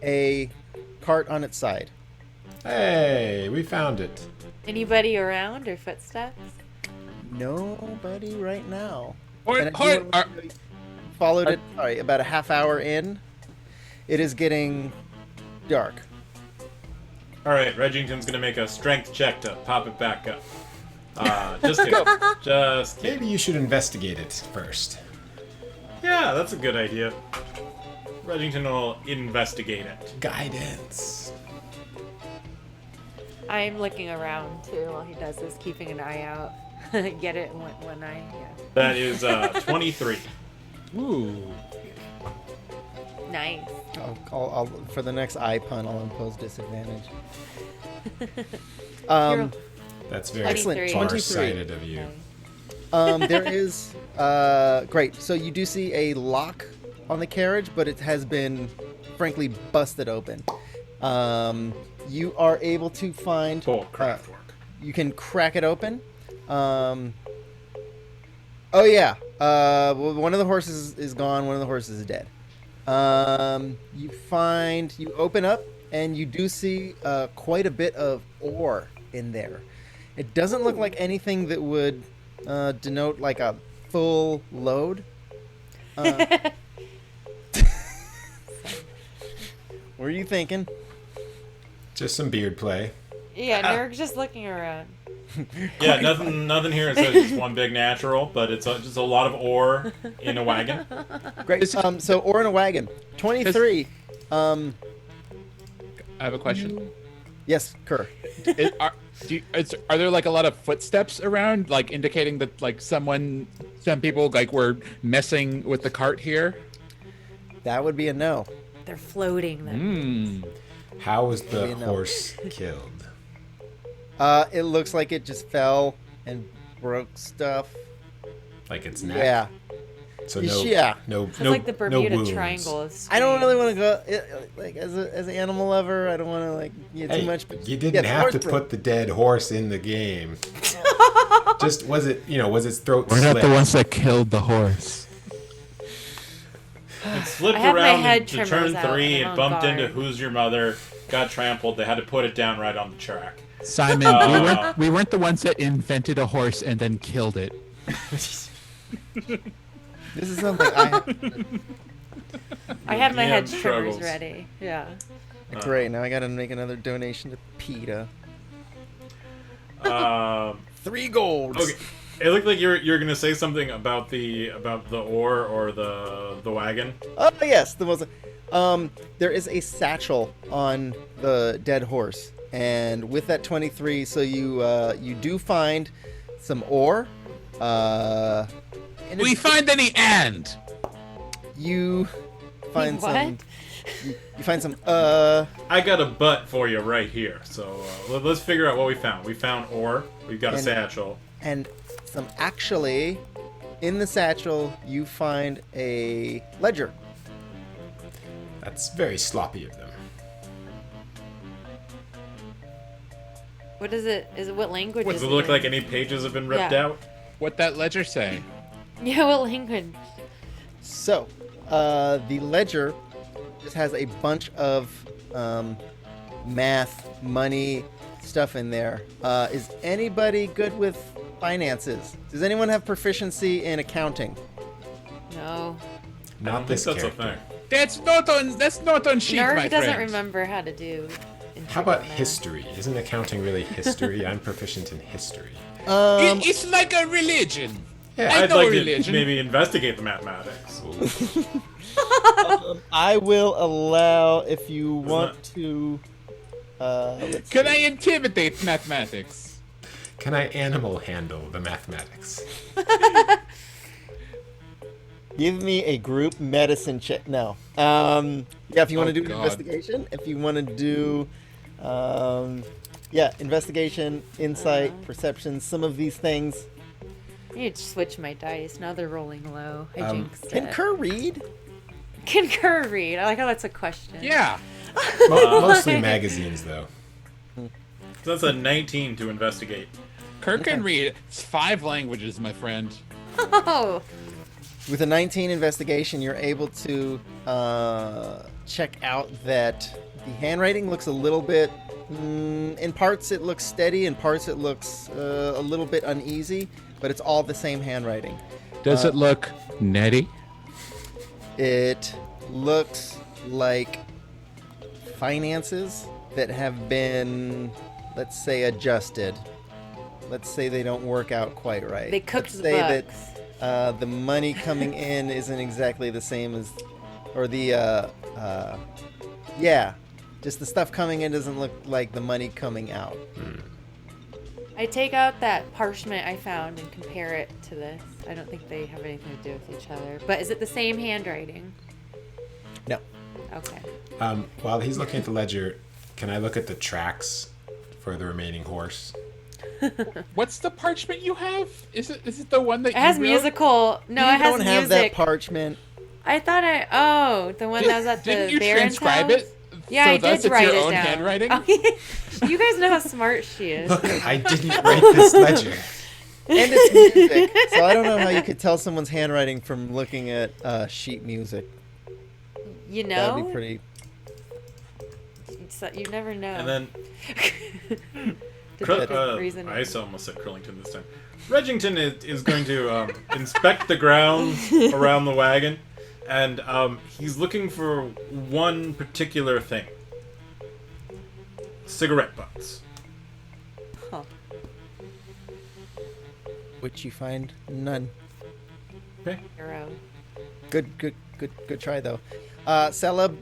a cart on its side. Hey, we found it. Anybody around or footsteps? Nobody right now. Hort, And Hort, you followed it. Sorry, about a half hour in. It is getting dark. All right, Regington's gonna make a strength check to pop it back up. Just kidding. Just kidding. Maybe you should investigate it first. Yeah, that's a good idea. Regington will investigate it. Guidance. I'm looking around too while he does this, keeping an eye out. Get it? One eye? Yeah. That is 23. Ooh. Nice. I'll for the next eye pun, I'll impose disadvantage. That's very Excellent. 23. far-sighted of you. There is great. So you do see a lock on the carriage, but it has been frankly busted open. You are able to find. Oh, craft work. You can crack it open. Oh yeah. Well, one of the horses is gone. One of the horses is dead. You open up and you do see quite a bit of ore in there. It doesn't look like anything that would denote like a full load. What are you thinking? Just some beard play. Yeah, Nurg's just looking around. Yeah, nothing here. It says it's one big natural, but it's just a lot of ore in a wagon. Great. So ore in a wagon. 23. I have a question. Yes, Kerr. Are there like a lot of footsteps around, like indicating that like some people like were messing with the cart here? That would be a no. They're floating them. How was the Maybe no. horse killed? It looks like it just fell and broke stuff. Like its neck? Yeah. So no, Yeah. no, It's no, like the Bermuda wounds. Triangle is I don't really strange. want to go like as an animal lover. I don't want to like Hey, too much. But you didn't yeah, the have horse to broke. put the dead horse in the game. Just was its throat We're not slit? the ones that killed the horse. It slipped I have my around head to trimmers turn out 3 and and on bumped guard. into Who's Your Mother, got trampled. They had to put it down right on the track. Simon, we weren't the ones that invented a horse and then killed it. This is something I had my DM head trimmers struggles. ready. Yeah. Great. Now I got to make another donation to PETA. 3 gold. Okay. It looked like you're gonna say something about the ore or the wagon. Oh yes, the most. There is a satchel on the dead horse, and with that 23, so you do find some ore. We find any and. You find What? some. You find some. I got a butt for you right here. So let's figure out what we found. We found ore. We've got a And- satchel. And some actually, in the satchel, you find a ledger. That's very sloppy of them. What is it? What language What, is does it it look in? like any pages have been ripped Yeah. out? What that ledger say? Yeah, what language? So, the ledger just has a bunch of math, money, stuff in there. Is anybody good with finances? Does anyone have proficiency in accounting? No. Not this That's a character. thing. That's not on sheet, my Nerg doesn't friend. remember how to do. How about intricate math. history? Isn't accounting really history? I'm proficient in history. It's like a religion. Yeah, I I'd know like religion. to maybe investigate the mathematics. I will allow if you want to. Let's Can see. I intimidate mathematics? Can I animal handle the mathematics? Give me a group medicine check. No. Yeah, if you want to do an God. investigation, if you want to do, yeah, investigation, insight, perception, some of these things. I need to switch my dice. Now they're rolling low. I jinxed Can it. Kerr read? Can Kerr read? I like how that's a question. Yeah. Mostly magazines, though. So that's a 19 to investigate. Kirk can read. It's 5 languages, my friend. Oh, With a 19 investigation, you're able to check out that the handwriting looks a little bit. In parts, it looks steady. In parts, it looks a little bit uneasy. But it's all the same handwriting. Does it look netty? It looks like finances that have been, let's say, adjusted. Let's say they don't work out quite right. they cooked Let's the say books. that the money coming in isn't exactly the same as, or the, yeah, just the stuff coming in doesn't look like the money coming out. I take out that parchment I found and compare it to this. I don't think they have anything to do with each other. But is it the same handwriting? No. Okay. While he's looking at the ledger, can I look at the tracks for the remaining horse? What's the parchment you have? Is it the one that It has you wrote? musical. No, you it has don't have music. that parchment. I thought Oh, the one that was at the Didn't you Baron's transcribe house? it? Yeah, so I thus did it's write your it own down. handwriting? Oh, you guys know how smart she is. Look, I didn't write this ledger. And it's music. So I don't know how you could tell someoe's handwriting from looking at sheet music. You know? That would be pretty. You never know. And then Deductive reasoning. I almost said Curlington this time. Regington is going to inspect the grounds around the wagon, and he's looking for one particular thing. Cigarette butts. Huh. Which you find none. Okay. Hero. Good try though. Celeb,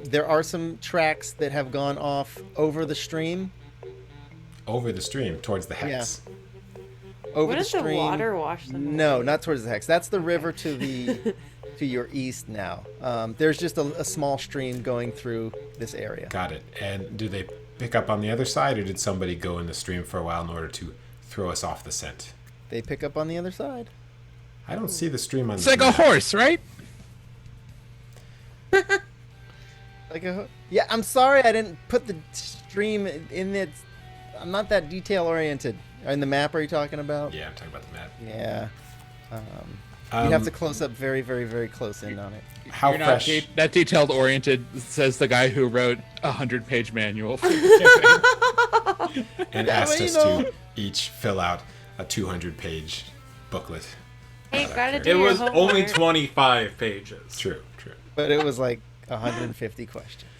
there are some tracks that have gone off over the stream. Over the stream, towards the hex. Over Wouldn't the the stream. water wash them No, away? not towards the hex. That's the river to the to your east now. There's just a small stream going through this area. Got it. And do they pick up on the other side, or did somebody go in the stream for a while in order to throw us off the scent? They pick up on the other side. I don't see the stream on It's the like a map. horse, right? Like a yeah. I'm sorry I didn't put the stream in it. I'm not that detail oriented. In the map, are you talking about? Yeah, I'm talking about the map. Yeah. You'd have to close up very, very, very close in on it. How You're not fresh? that detailed oriented, says the guy who wrote a 100-page manual for the campaign. And Yeah, asked well, us you know. to each fill out a 200-page booklet. Hey, gotta do It your was only homework. 25 pages. True. But it was like 150 questions.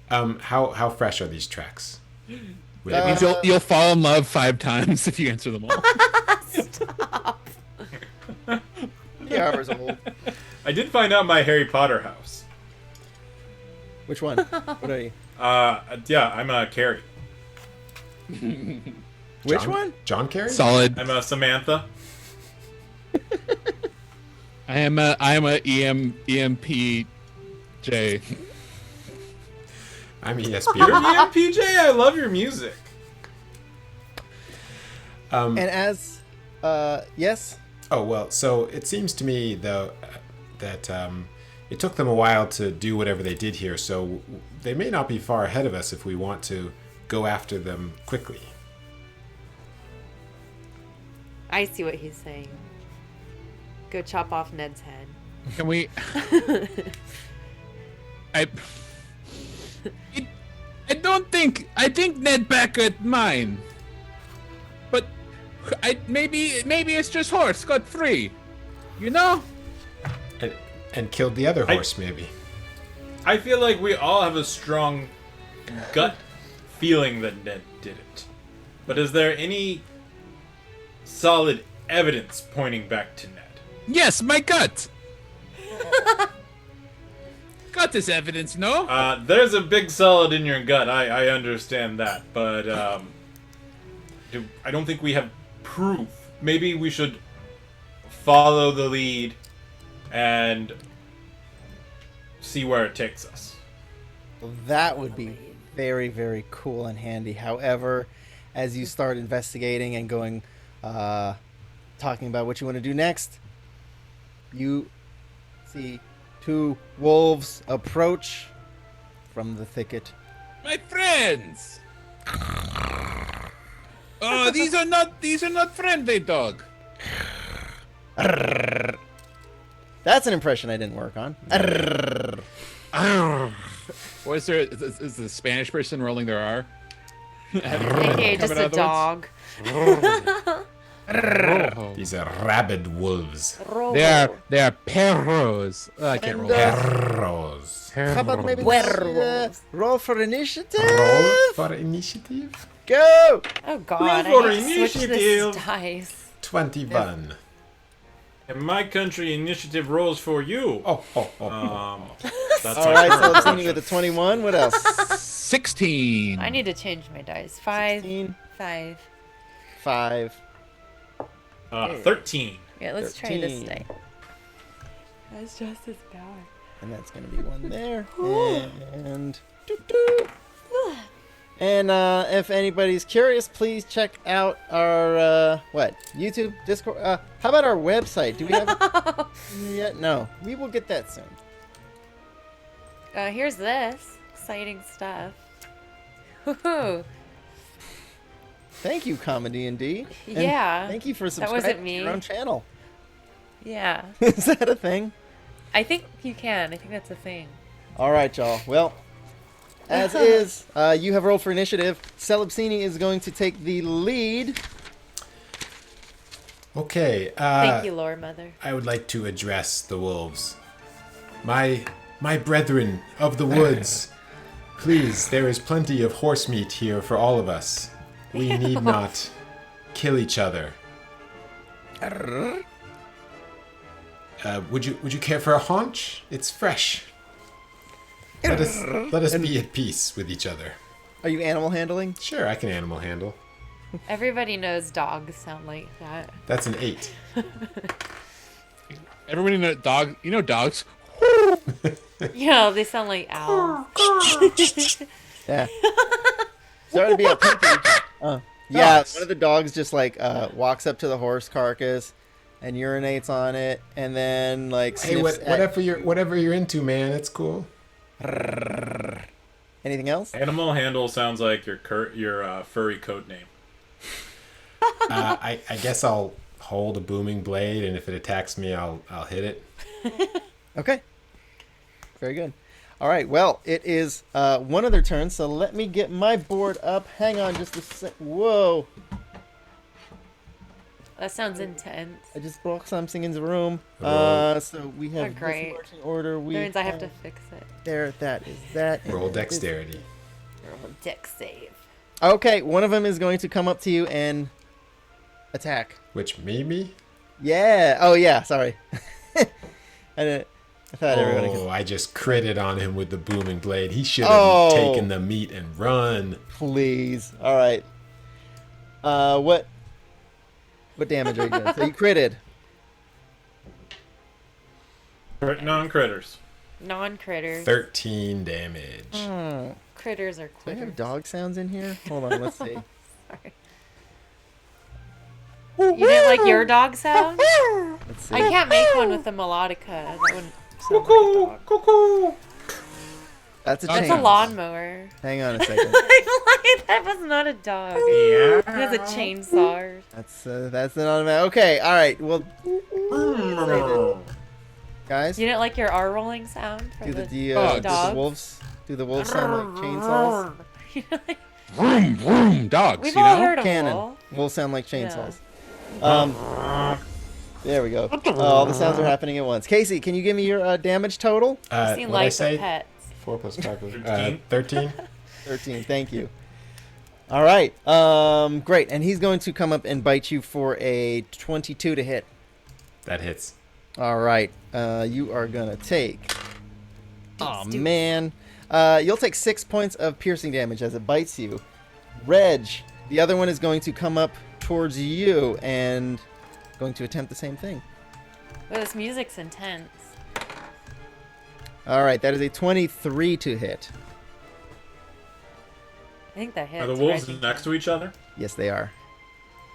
How fresh are these tracks? Would it That means you'll fall in love 5 times if you answer them all. Stop. The armor's old. I did find out my Harry Potter house. Which one? What are you? Yeah, I'm a Carrie. Which one? John Kerry? Solid. I'm a Samantha. I am a EMPJ. I'm You're ESP. EMPJ. I love your music. And as, yes? Oh, well, so it seems to me, though, that it took them a while to do whatever they did here, so they may not be far ahead of us if we want to go after them quickly. I see what he's saying. Go chop off Ned's head. Can we? I don't think. I think Ned back at mine. But maybe it's just horse got free. You know? And killed the other horse, maybe. I feel like we all have a strong gut feeling that Ned did it. But is there any solid evidence pointing back to Ned? Yes, my gut. Gut is evidence, no? There's a big solid in your gut. I understand that, but I don't think we have proof. Maybe we should follow the lead and see where it takes us. Well, that would be very, very cool and handy. However, as you start investigating and going, talking about what you want to do next, you see two wolves approach from the thicket. My friends. Oh, these are not friendly dog. That's an impression I didn't work on. Was there? Is the Spanish person rolling their R? AKA just a dog. These are rabid wolves. They are perros. Oh, I can't roll. Perros. How about maybe Werewolves. roll for initiative? Roll for initiative. Go! Oh god, Roll for I need to switch initiative. this dice. 21. In my country, initiative rolls for you. That's All right, so I'm sending with a 21. What else? 16. I need to change my dice. 5. 16, 5. 5. 13. Yeah, let's try this 13. dice. That's just as bad. And that's going to be one there. And... And if anybody's curious, please check out our, YouTube, Discord. How about our website? Do we have it yet? No. We will get that soon. Here's this. Exciting stuff. Woohoo. Thank you, ComeDy&D. And Yeah. thank you for That subscribing wasn't to me. your own channel. Yeah. Is that a thing? I think you can. I think that's a thing. All right, y'all. Well, as is, you have rolled for initiative. Celebsini is going to take the lead. Okay. Thank you, Lore Mother. I would like to address the wolves. My brethren of the woods, please, there is plenty of horse meat here for all of us. We need not kill each other. Would you care for a haunch? It's fresh. Let us be at peace with each other. Are you animal handling? Sure, I can animal handle. Everybody knows dogs sound like that. That's an 8. Everybody know dog. You know dogs. Yeah, they sound like owls. Yeah. Starting to be a pinky. Yeah, one of the dogs just like walks up to the horse carcass and urinates on it, and then like Hey, sniffs whatever you're into, man, it's cool. Anything else? Animal handle sounds like your furry code name. I guess I'll hold a booming blade, and if it attacks me, I'll hit it. Okay. Very good. All right. Well, it is one of their turns, so let me get my board up. Hang on just a sec. Whoa. That sounds intense. I just brought something in the room. Roll. So we have this great. marching order. We That means I have to have fix it. there. That is that. and Roll that is- dexterity. Roll deck save. Okay, one of them is going to come up to you and attack. Which, me? Yeah. Oh, yeah. Sorry. I thought everybody could. Oh, I just critted on him with the booming blade. He should have taken the meat and run. Please. All right. What damage are you doing? So you critted. Non-critters. Non-critters. 13 damage. Critters are Do I critters. have dog sounds in here? Hold on, let's see. Sorry. You didn't like your dog sound? Let's see. I can't make one with a melodica. That wouldn't sound like a dog. Cuckoo. That's a That's chain. a lawnmower. Hang on a second. That was not a dog. Yeah. It has a chainsaw. That's an automatic. Okay, all right. Well, guys, You didn't like your R rolling sound for do the the dogs? wolves? Do the wolves sound like chainsaws? Vroom, vroom, dogs, We've you all know? heard of Cannon. wolf. Wolves sound like chainsaws. There we go. All the sounds are happening at once. Casey, can you give me your damage total? I've seen What'd I life say? of pets. 4 plus 5 plus 13. 13. 13. Thank you. All right. Great. And he's going to come up and bite you for a 22 to hit. That hits. All right. You are going to take... Oh, Stupid. man. You'll take 6 points of piercing damage as it bites you. Reg, the other one is going to come up towards you and going to attempt the same thing. Oh, this music's intense. All right. That is a 23 to hit. I think that hits. Are the wolves Reggie. next to each other? Yes, they are.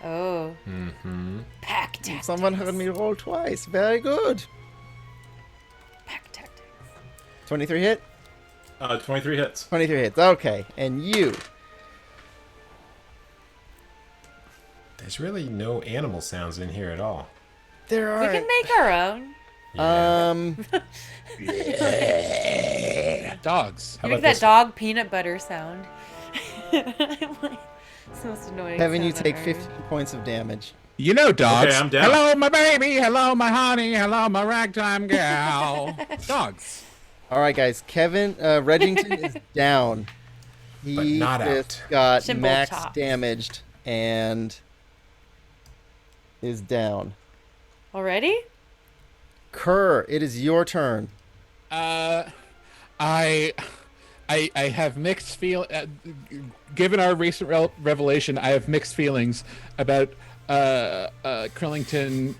Oh. Mm-hmm. Pack tactics. Someone heard me roll twice. Very good. Pack tactics. 23 hit? 23 hits. 23 hits. Okay. And you. There's really no animal sounds in here at all. There We are. can make our own. Dogs. How You make about that this? dog peanut butter sound. It's the most annoying. Having you sound take I've 15 heard. points of damage. You know dogs. Okay, I'm down. Hello, my baby. Hello, my honey. Hello, my ragtime gal. Dogs. All right, guys. Kevin Regington is down. He But not just out. got Symbol max chops. damaged and is down. Already? Kerr, it is your turn. I have mixed feel. Given our recent revelation, I have mixed feelings about Krillington,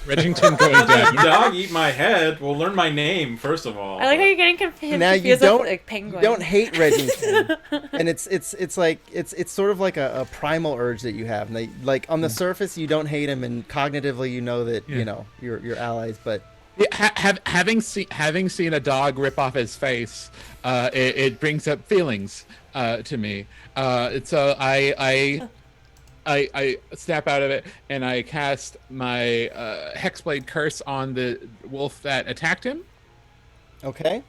Regington going Let down. the dog eat my head. We'll learn my name first of all. I like how you're getting confused Now you with don't like penguin. you don't hate Regington, and it's like it's sort of like a primal urge that you have. And like on the surface you don't hate him, and cognitively you know that you know you're allies, but. Yeah, having seen a dog rip off his face, it brings up feelings to me. So I snap out of it and I cast my Hexblade Curse on the wolf that attacked him, Okay.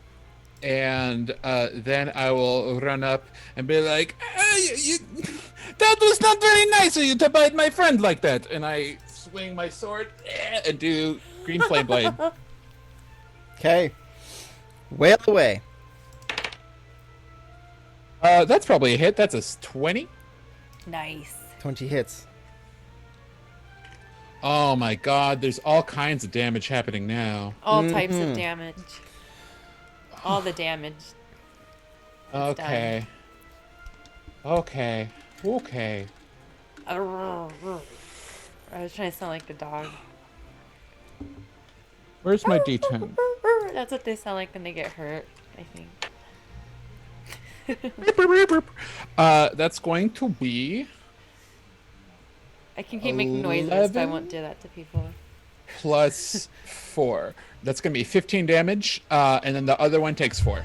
and then I will run up and be like, "That was not very nice of you to bite my friend like that." And I swing my sword and do Green Flame Blade. Okay. Wail away. That's probably a hit. That's a 20. Nice. 20 hits. Oh my god, there's all kinds of damage happening now. All types of damage. All the damage. Okay. Okay. Okay. I was trying to sound like the dog. Where's my D10? That's what they sound like when they get hurt, I think. That's going to be I can keep making noises, but I 11? won't do that to people. plus 4. That's going to be 15 damage, and then the other one takes 4.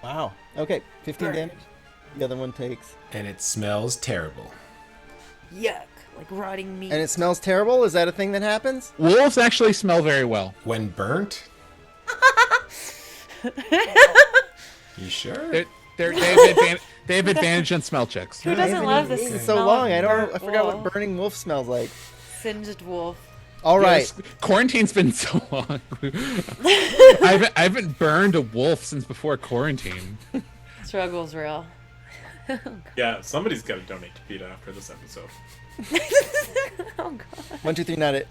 Wow. Okay. 15 damage. The other one takes. And it smells terrible. Yuck. Like rotting meat. And it smells terrible? Is that a thing that happens? Wolves actually smell very well. When burnt? You sure? They have advantage on smell checks. Who doesn't love the This smell is so long. of I burnt forgot wolf? what burning wolf smells like. Singed wolf. All right. Yes, quarantine's been so long. I haven't burned a wolf since before quarantine. Struggle's real. Yeah, somebody's got to donate to PETA after this episode. Oh god. 1, 2, 3, not it.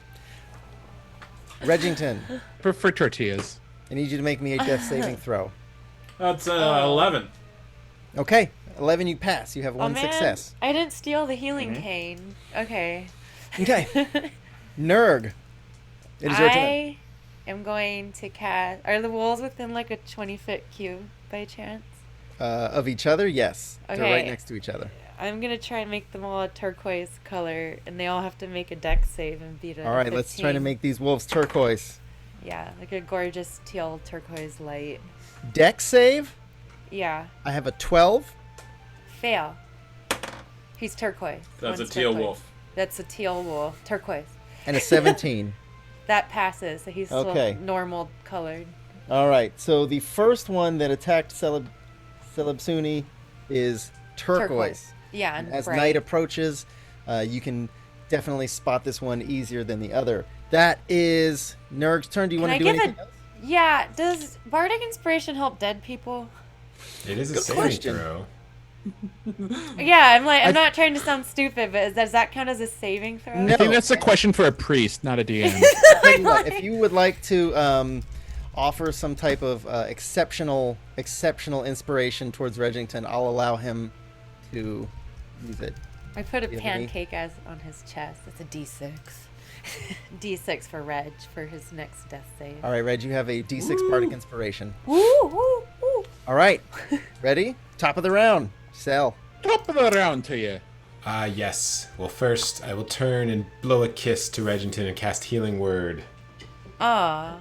Regington, Prefer tortillas. I need you to make me a death saving throw. That's 11. Okay, 11 you pass. You have one Oh man, success. I didn't steal the healing cane. Okay. Okay. Nurg, it is your turn. I am going to cast. Are the wolves within like a 20-foot cube by chance? Of each other, yes. They're right Okay. next to each other. I'm gonna try and make them all a turquoise color, and they all have to make a dex save and beat it. All right, let's try to make these wolves turquoise. Yeah, like a gorgeous teal turquoise light. Dex save, Yeah, I have a 12. fail. He's turquoise. That's a One's teal turquoise. wolf. That's a teal wolf. Turquoise. And a 17. That passes, so he's still Okay. normal colored. All right, so the first one that attacked Celebsuni is turquoise. Yeah, and As bright. night approaches, you can definitely spot this one easier than the other. That is Nurg's turn. Do you Can want I to do give anything a? else? Yeah. Does bardic inspiration help dead people? It is a Good saving question. throw. Yeah, I'm not trying to sound stupid, but does that count as a saving throw? No. I think that's a question for a priest, not a DM. Tell you what, if you would like to offer some type of exceptional inspiration towards Regington, I'll allow him to use it. I put a Do you have any? pancake as on his chest. It's a D6. D6 for Reg for his next death save. All right, Reg, you have a D6 bardic inspiration. Woo, woo, woo. All right, ready? Top of the round. Sell. Top of the round to you. Yes. Well, first, I will turn and blow a kiss to Regington and cast Healing Word. Aw.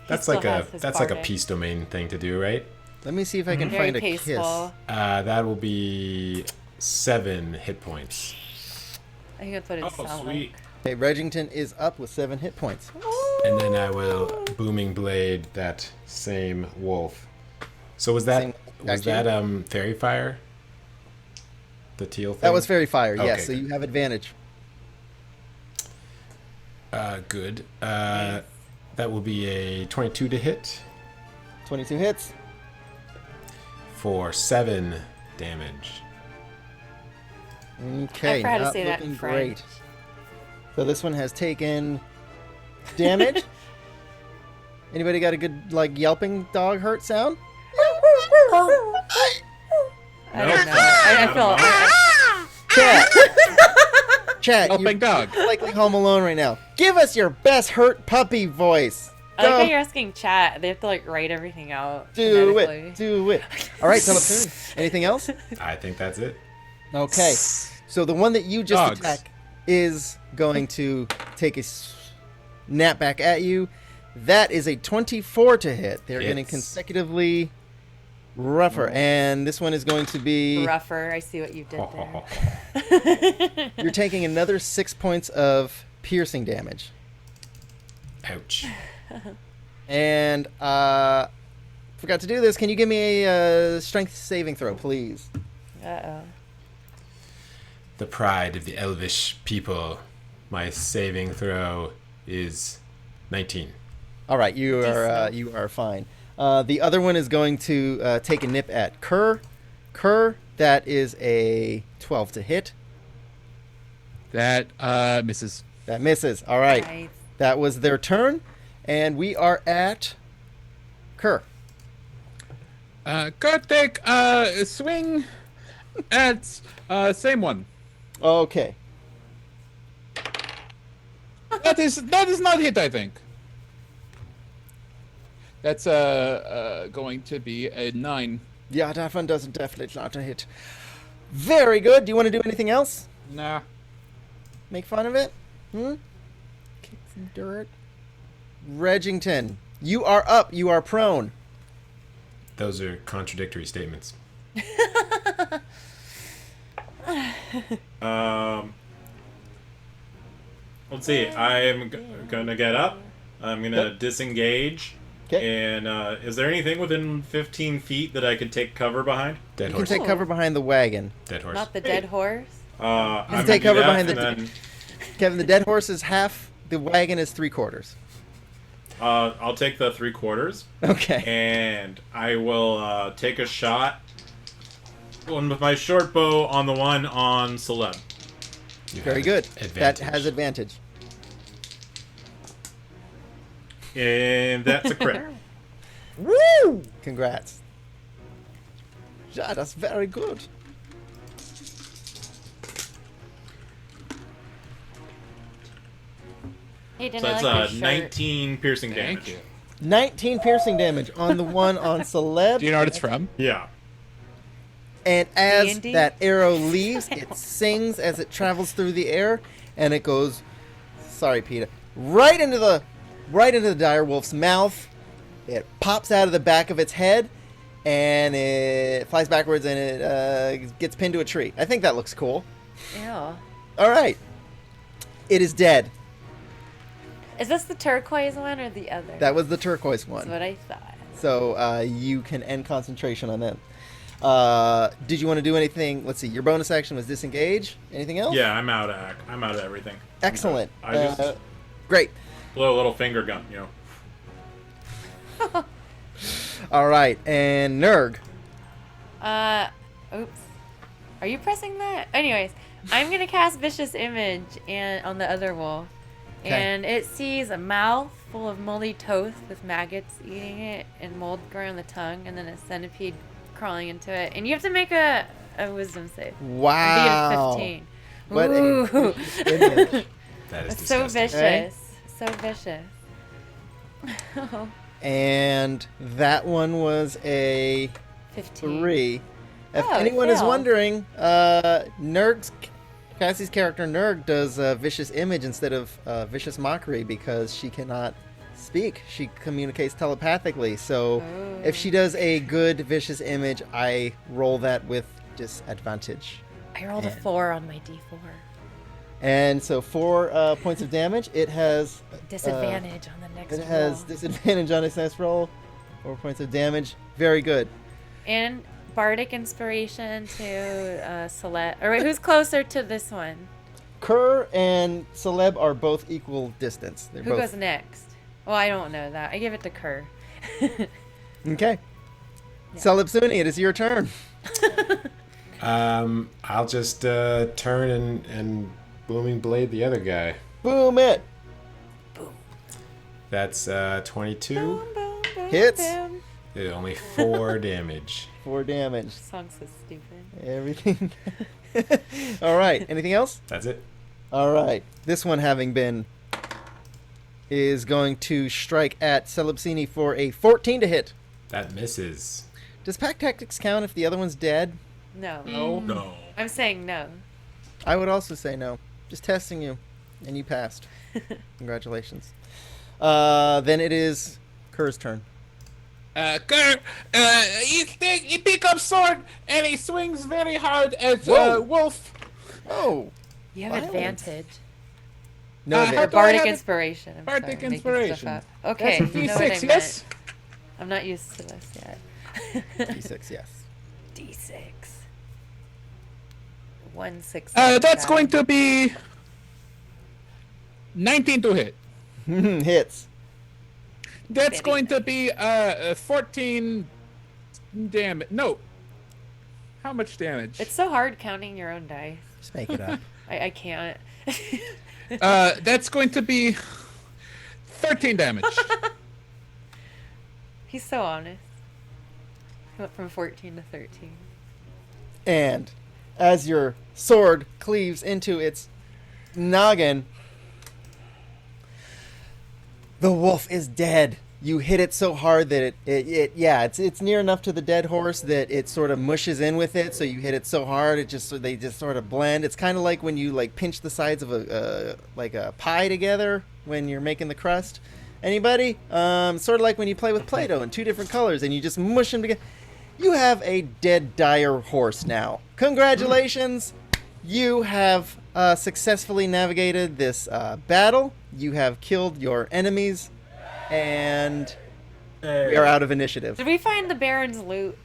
That's still like a has his bardic. peace domain thing to do, right? Let me see if I can Very find a peaceful. That will be 7 hit points. I think that's what it Oh, sounds sweet. kiss. Okay, Regington is up with 7 hit points. like. And then I will Booming Blade that same wolf. So was that Same action? Fairy Fire? The teal thing? That was Fairy Fire, yes, Okay, so you have advantage. Good. That will be a 22 to hit 22 hits. for 7 damage. Okay, I forgot to not say that in looking French. great. So this one has taken damage. Anybody got a good like yelping dog hurt sound? I don't know. I feel. Chat. Chat, Oh, big dog. you're likely home alone right now. Give us your best hurt puppy voice. I like how Go. you're asking chat. They have to like write everything out. Do phonetically. it. Do it. All right, Telepathy. Anything else? I think that's it. Okay. So the one that you just Dogs. attacked is going to take a snap back at you. That is a 24 to hit. They're getting Hits. consecutively rougher. And this one is going to be... Rougher. I see what you did there. You're taking another 6 points of piercing damage. Ouch. And, forgot to do this. Can you give me a strength saving throw, please? Uh-oh. The pride of the elvish people. My saving throw is 19. All right, you are fine. The other one is going to take a nip at Kerr. Kerr, that is a 12 to hit. That misses. That misses. All right. Nice. That was their turn, and we are at Kerr. Go take swing at same one. Okay. That is not hit, I think. That's going to be a 9. Yeah, that one doesn't definitely not a hit. Very good. Do you want to do anything else? Nah. Make fun of it? Kick some dirt. Regington, you are up. You are prone. Those are contradictory statements. Let's see. I'm gonna get up. I'm gonna Yep. disengage. 'Kay. And is there anything within 15 feet that I could take cover behind? Dead You can horse. take cover behind the wagon. Dead horse. Not the dead horse. I'm gonna take do cover that, behind and the- then Kevin, the dead horse is half. The wagon is 3/4. I'll take the 3/4, Okay. and I will take a shot one with my short bow on the one on Celeb. You Very have good. That advantage. has advantage. And that's a crit. Woo! Congrats. Yeah, that's very good. Hey, didn't So I that's like your shirt? 19 piercing Thank damage. you. 19 piercing damage on the one on Celeb. Do you know what it's from? Yeah. And as D&D? that arrow leaves, it sings as it travels through the air, and it goes, sorry, Peter, right into the direwolf's mouth. It pops out of the back of its head, and it flies backwards, and it gets pinned to a tree. I think that looks cool. Ew. All right, it is dead. Is this the turquoise one or the other? That was the turquoise That's one. what I thought. So you can end concentration on them. Did you want to do anything? Let's see. Your bonus action was disengage. Anything else? Yeah, I'm out of everything. Excellent. I just Great. blow a little finger gun, you know. All right, and Nurg. Oops. Are you pressing that? Anyways, I'm gonna cast Vicious Image and on the other wolf, Okay. and it sees a mouth full of moldy toast with maggots eating it and mold growing on the tongue, and then a centipede crawling into it. And you have to make a wisdom save. Wow. Beat a 15. What a Ooh. vicious image. That is It's so disgusting. vicious. So vicious. And that one was a 15. 3. If Oh, it anyone is failed. wondering, Cassie's character Nurg does Vicious Image instead of Vicious Mockery because she cannot speak. She communicates telepathically. So if she does a good Vicious Image, I roll that with disadvantage. I rolled a 4 on my d4. And so 4 points of damage. It has Disadvantage on the next it roll. has disadvantage on its next roll. 4 points of damage. Very good. And bardic inspiration to Celeste. Or wait, who's closer to this one? Kerr and Celeb are both equal distance. They're Who both goes next? Well, I don't know that. I give it to Kerr. okay. Celeb Suni, it is your turn. I'll just turn and booming blade the other guy. Boom it. That's 22. Boom, boom, boom, Hits. boom. Only 4 damage. 4 damage. Song's so stupid. Everything. All right. Anything else? That's it. All right. This one having been is going to strike at Celebsini for a 14 to hit. That misses. Does pack tactics count if the other one's dead? No. No. I'm saying no. I would also say no. Just testing you, and you passed. Congratulations. Then it is Kerr's turn. Kerr, he pick up sword and he swings very hard at Whoa. Wolf. Oh, You have Violence. advantage. no, How advantage. do I Bardic have it? inspiration. I'm Bardic sorry, making inspiration. stuff up. Okay, That's a you know what I D6, meant. yes? I'm not used to this yet. D6, yes. D6. 1 6. That's going to be 19 to hit. Hits. That's Very going to be 14 damage. No. How much damage? It's so hard counting your own dice. Just make it up. I can't. That's going to be 13 damage. He's so honest. He went from 14 to 13. And as your sword cleaves into its noggin, the wolf is dead. You hit it so hard that it's near enough to the dead horse that it sort of mushes in with it. So you hit it so hard, they just sort of blend. It's kind of like when you like pinch the sides of a pie together when you're making the crust. Anybody? Sort of like when you play with Play-Doh in 2 different colors and you just mush them together. You have a dead dire horse now. Congratulations! You have successfully navigated this battle. You have killed your enemies, and we are out of initiative. Did we find the Baron's loot?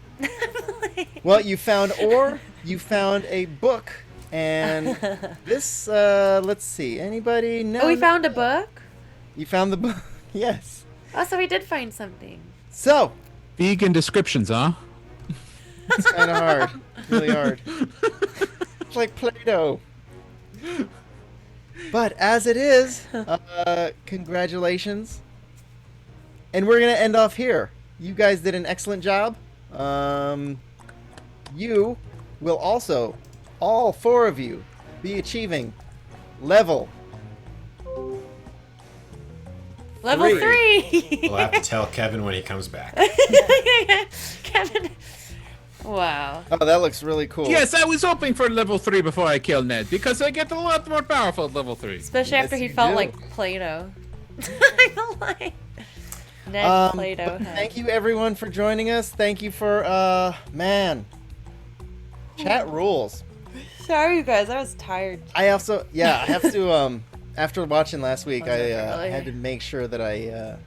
Well, you found ore, you found a book, and this, let's see, anybody? No. Oh, we found a book? You found the book, yes. Oh, so we did find something. So, Vegan descriptions, huh? It's kind of hard. Really hard. It's like Play-Doh. But as it is, congratulations. And we're going to end off here. You guys did an excellent job. You will also, all 4 of you, be achieving level Level 3. We'll have to tell Kevin when he comes back. Kevin. Wow. Oh, that looks really cool. Yes, I was hoping for level 3 before I kill Ned because I get a lot more powerful at level 3. Especially after Yes, he you felt do. like Play-Doh. I felt like Ned Play-Doh. But thank you everyone for joining us. Thank you for man. Chat rules. Sorry, you guys. I was tired. I also I have to after watching last week, Was it I really? had to make sure that I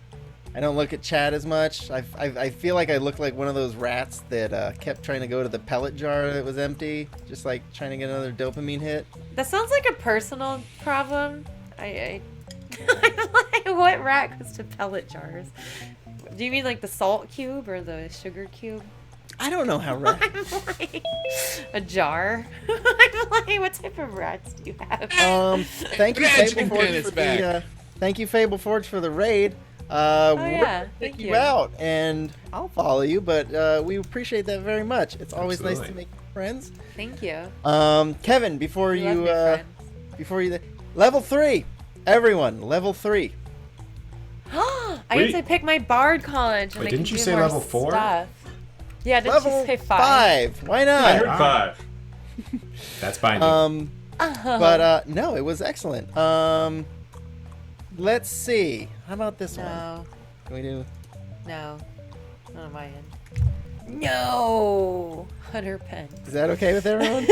don't look at chat as much. I feel like I look like one of those rats that kept trying to go to the pellet jar that was empty, just like trying to get another dopamine hit. That sounds like a personal problem. I'm like, what rat goes to pellet jars? Do you mean like the salt cube or the sugar cube? I don't know how rats. I'm like, a jar? I'm like, what type of rats do you have? Thank you, Regington Fable Forge, is for back. the thank you, Fable Forge, for the raid. yeah, We're gonna thank check you you. out, and I'll follow you. But we appreciate that very much. It's always nice to Absolutely. make friends. Thank you. Kevin, before We love you new friends. before you level 3, everyone, level 3. I Wait. get to pick my bard college. And Wait, I can didn't you do say more level 4? Stuff. Yeah, didn't Level you say 5? 5. Why I not? heard 5. That's binding. But no, it was excellent. Let's see. How about this one? No, Can we do? no, not on my end. No, Hunter Pence. Is that okay with everyone?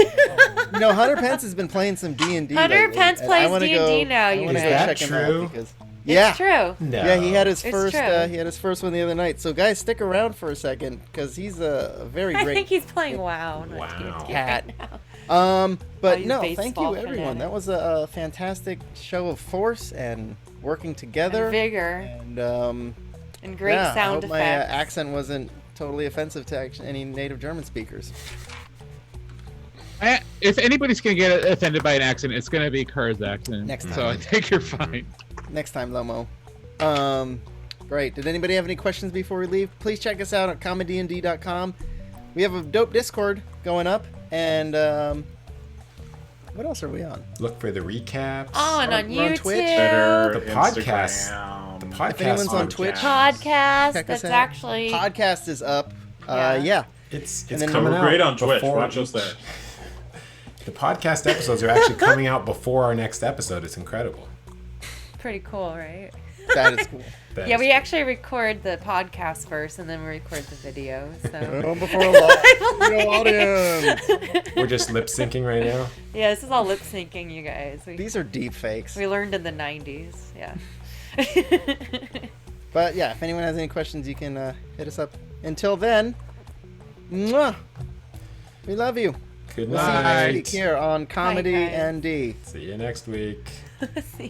Hunter Pence has been playing some D&D. Hunter lately, Pence and plays I wanna D&D go- now, I you wanna go guys. check Is him that out true? because- It's yeah. true. No. Yeah, he had his It's first. true. He had his first one the other night. So guys, stick around for a second because he's a very I great think he's playing WoW. Not Wow. D&D cat. right now. But he's no, thank baseball you everyone. fanatic. That was a fantastic show of force and working together. And vigor And and great yeah, sound I hope my effects. accent wasn't totally offensive to any native German speakers. If anybody's gonna get offended by an accent, it's gonna be Kerr's accent. Next So I time. think you're fine. Next time, Lomo. Great. Did anybody have any questions before we leave? Please check us out at ComeDy&D.com. We have a dope Discord going up, and what else are we on? Look for the recaps. Oh, and on We're on YouTube. Twitch. Twitter, The podcast. Instagram. The podcast. If anyone's on Twitch, Podcast. check us That's out. actually. Podcast is up. Yeah. Yeah. It's And then coming We're out great on Twitch. before Watch us each- there. The podcast episodes are actually coming out before our next episode. It's incredible. Pretty cool, right? That is cool. That Yeah, is- we actually record the podcast first, and then we record the video. So Oh, before a live audience. We're just lip syncing right now. yeah, this is all lip syncing, you guys. These are deep fakes. We learned in the '90s. Yeah. But yeah, if anyone has any questions, you can hit us up. Until then, mwah, we love you. Good We'll see you next night. week here on Comedy guys. and D. See you next week. See